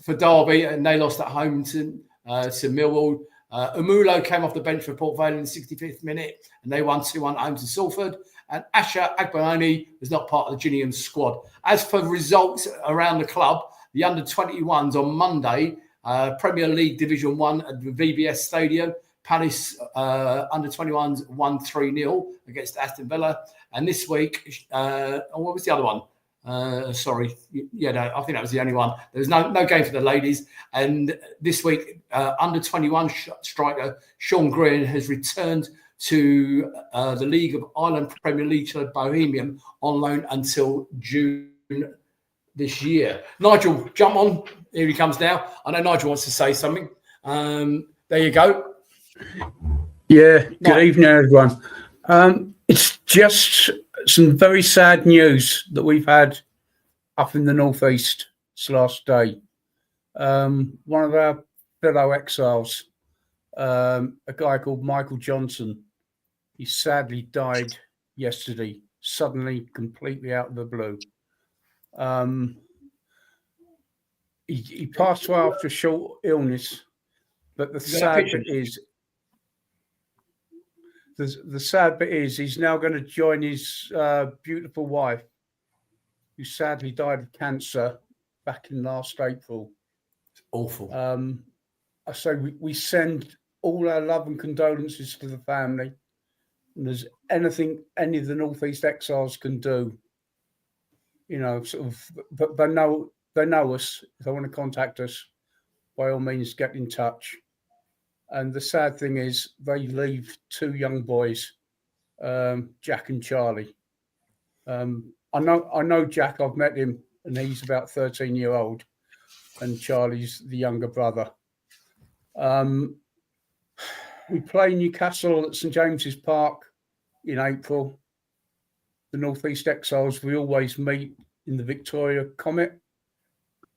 S2: for Derby, and they lost at home to Millwall. Umulo came off the bench for Port Vale in the 65th minute, and they won 2-1 home to Salford. And Asher Agbayani was not part of the Gillingham squad. As for results around the club, the under-21s on Monday, Premier League Division 1 at the VBS Stadium, Palace under-21s won 3-0 against Aston Villa. And this week, what was the other one? I think that was the only one. There was no game for the ladies. And this week, under-21 striker Sean Green has returned to the League of Ireland Premier League to Bohemian on loan until June this year. Nigel, jump on. Here he comes now. I know Nigel wants to say something. There you go.
S7: Yeah, good evening, everyone. It's just some very sad news that we've had up in the northeast this last day. One of our fellow exiles, a guy called Michael Johnson, he sadly died yesterday, suddenly, completely out of the blue. He passed away after a short illness, but the sad bit is he's now going to join his beautiful wife, who sadly died of cancer back in last April.
S2: It's awful.
S7: I say we send all our love and condolences to the family. And there's anything any of the Northeast Exiles can do, but they know us. If they want to contact us, by all means, get in touch. And the sad thing is, they leave 2 young boys, Jack and Charlie. I know Jack. I've met him, and he's about 13-year-old, and Charlie's the younger brother. We play Newcastle at St James's Park in April. The Northeast Exiles, we always meet in the Victoria Comet,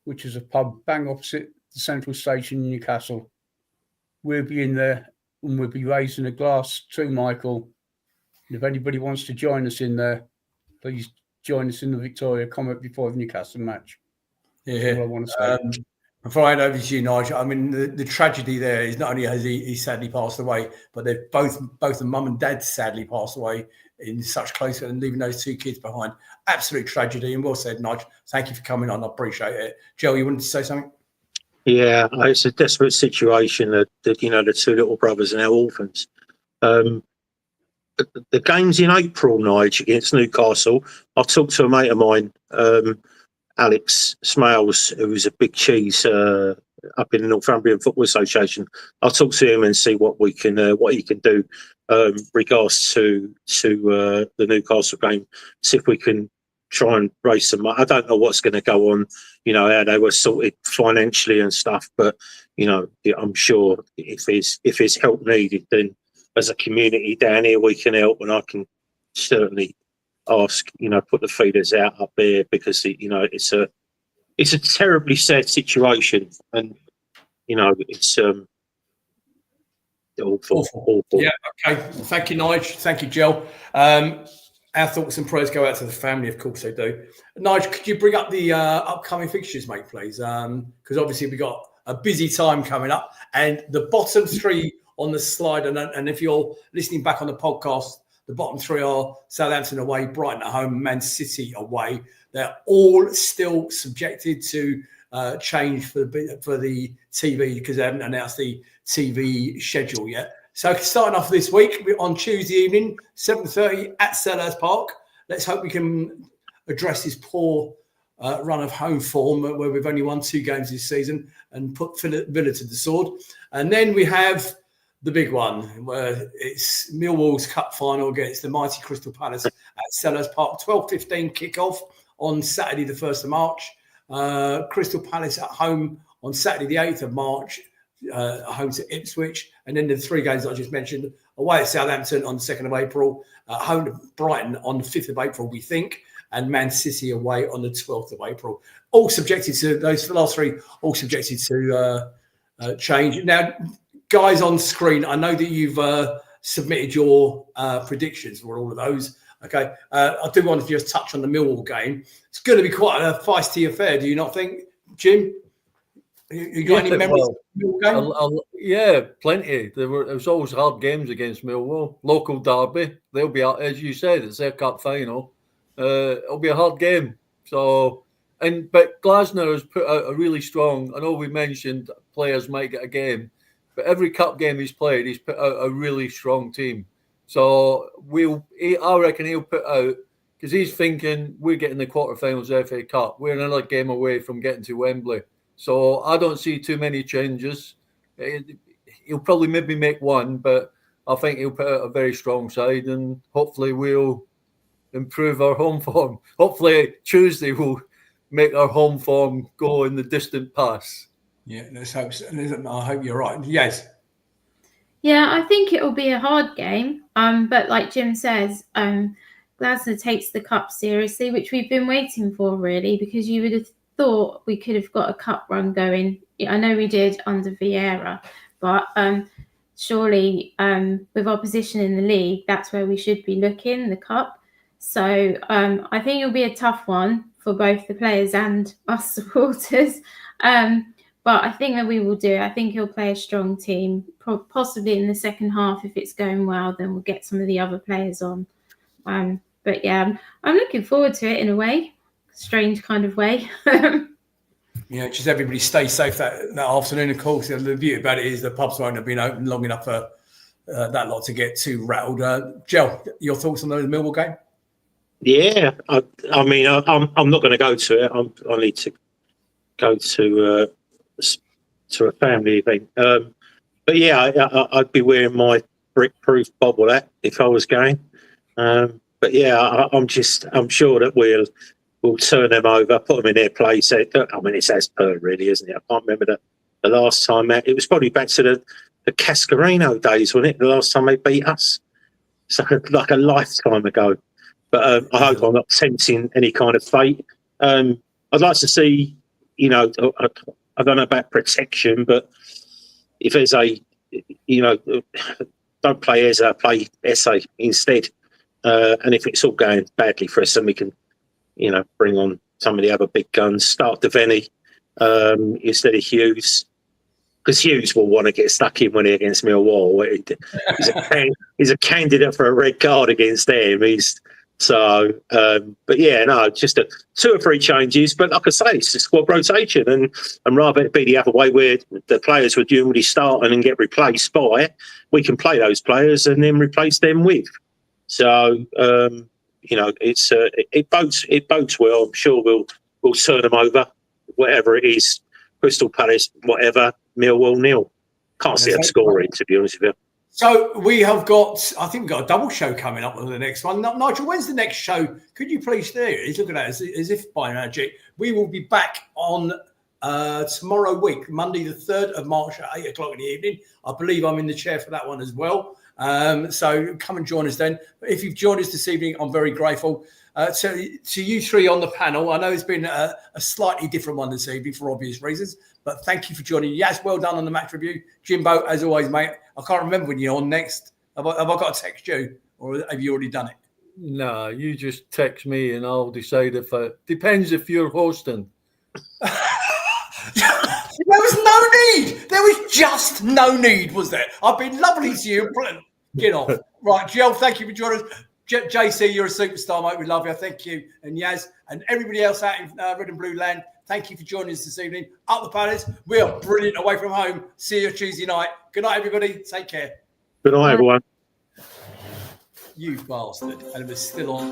S7: which is a pub bang opposite the central station in Newcastle. We'll be in there and we'll be raising a glass to Michael. And if anybody wants to join us in there, please join us in the Victoria Comet before the Newcastle match.
S2: Yeah.
S7: That's all I want to say.
S2: Before I hand over to you, Nigel, I mean, the tragedy there is not only has he sadly passed away, but they've both the mum and dad sadly passed away in such close and leaving those 2 kids behind. Absolute tragedy. And well said, Nigel. Thank you for coming on. I appreciate it. Joe, you wanted to say something?
S3: Yeah, it's a desperate situation that the 2 little brothers are now orphans. The game's in April, Nigel, against Newcastle. I talked to a mate of mine, Alex Smales, who's a big cheese up in the Northumbrian Football Association. I'll talk to him and see what he can do regards to the Newcastle game. See if we can try and raise some money. I don't know what's going to go on, how they were sorted financially and stuff, but I'm sure if there's help needed, then as a community down here we can help, and I can certainly ask, put the feeders out up there, because it's a terribly sad situation, and it's awful.
S2: Yeah, okay. Thank you, Nigel. Thank you, Jill. Our thoughts and prayers go out to the family, of course they do. Nigel, could you bring up the upcoming fixtures, mate, please? Because obviously we've got a busy time coming up, and the bottom three on the slide, and if you're listening back on the podcast, the bottom three are Southampton away, Brighton at home, Man City away. They're all still subjected to change for the TV, because they haven't announced the TV schedule yet. So starting off this week on Tuesday evening, 7:30 at Selhurst Park. Let's hope we can address this poor run of home form where we've only won 2 games this season and put Villa to the sword. And then we have the big one, where it's Millwall's cup final against the mighty Crystal Palace at Selhurst Park. 12:15 kickoff on Saturday, the 1st of March. Crystal Palace at home on Saturday, the 8th of March, home to Ipswich. And then the 3 games that I just mentioned, away at Southampton on the 2nd of April, home to Brighton on the 5th of April, we think, and Man City away on the 12th of April. All subjected to, those last 3, all subjected to change. Now, guys on screen, I know that you've submitted your predictions for all of those. Okay, I do want to just touch on the Millwall game. It's going to be quite a feisty affair, do you not think, Jim? You got any memories of the Millwall game?
S5: Yeah, plenty. There was always hard games against Millwall. Local derby. They'll be, as you said, it's their cup final. It'll be a hard game. So, but Glasner has put out a really strong. I know we mentioned players might get a game, but every cup game he's played, he's put out a really strong team. So I reckon he'll put out, because he's thinking we're getting the quarterfinals of the FA Cup. We're another game away from getting to Wembley. So I don't see too many changes. He'll probably maybe make one, but I think he'll put out a very strong side, and hopefully we'll improve our home form. Hopefully Tuesday will make our home form go in the distant past.
S2: Yeah, let's hope so. I hope you're right. Yes.
S4: Yeah, I think it'll be a hard game. But like Jim says, Glasner takes the cup seriously, which we've been waiting for, really, because you would have thought we could have got a cup run going. I know we did under Vieira, but surely with our position in the league, that's where we should be looking, the cup. So I think it'll be a tough one for both the players and us supporters. But I think that we will do. I think he'll play a strong team, possibly in the second half. If it's going well, then we'll get some of the other players on. But yeah, I'm looking forward to it in a way, strange kind of way.
S2: Yeah, just everybody stay safe that afternoon. Of course, the beauty about it is the pubs won't have been open long enough for that lot to get too rattled. Joe, your thoughts on the Millwall game?
S3: Yeah, I mean, I'm not going to go to it. I need to go to a family event. But yeah, I'd be wearing my brick-proof bobble hat if I was going. But yeah, I'm sure that we'll turn them over, put them in their place. I mean, it's as per, really, isn't it? I can't remember the last time it was probably back to the Cascarino days, wasn't it? The last time they beat us, so like a lifetime ago. But I hope I'm not tempting any kind of fate. I'd like to see, I don't know about protection, but if there's don't play Eza, play Esse instead. And if it's all going badly for us, then we can, bring on some of the other big guns. Start Devaney instead of Hughes, because Hughes will want to get stuck in when he's against Millwall. He's a candidate for a red card against them. But yeah, no, just 2 or 3 changes. But like I say, it's a squad rotation, and rather it be the other way where the players would usually start and then get replaced by, we can play those players and then replace them with. So it bodes well. I'm sure we'll turn them over, whatever it is. Crystal Palace, whatever, Millwall nil. Can't see them scoring, to be honest with you.
S2: So we have got, I think we've got a double show coming up with the next one. Nigel, when's the next show? Could you please there? He's looking at it as if by magic. We will be back on tomorrow week, Monday the 3rd of March at 8 o'clock in the evening. I believe I'm in the chair for that one as well. So come and join us then. If you've joined us this evening, I'm very grateful. To you three on the panel, I know it's been a slightly different one this evening for obvious reasons, but thank you for joining. Yes, well done on the match review. Jimbo, as always, mate. I can't remember when you're on next. Have I got to text you, or have you already done it?
S5: No, you just text me and I'll decide if depends if you're hosting.
S2: There was no need. There was just no need, was there? I've been lovely to you. Get off. Right, Jill, thank you for joining us. JC, you're a superstar, mate. We love you. Thank you. And Yaz and everybody else out in Red and Blue land, thank you for joining us this evening. Up the Palace. We are brilliant away from home. See you Tuesday night. Good night, everybody. Take care.
S3: Good night, everyone.
S2: You bastard. And it was still on.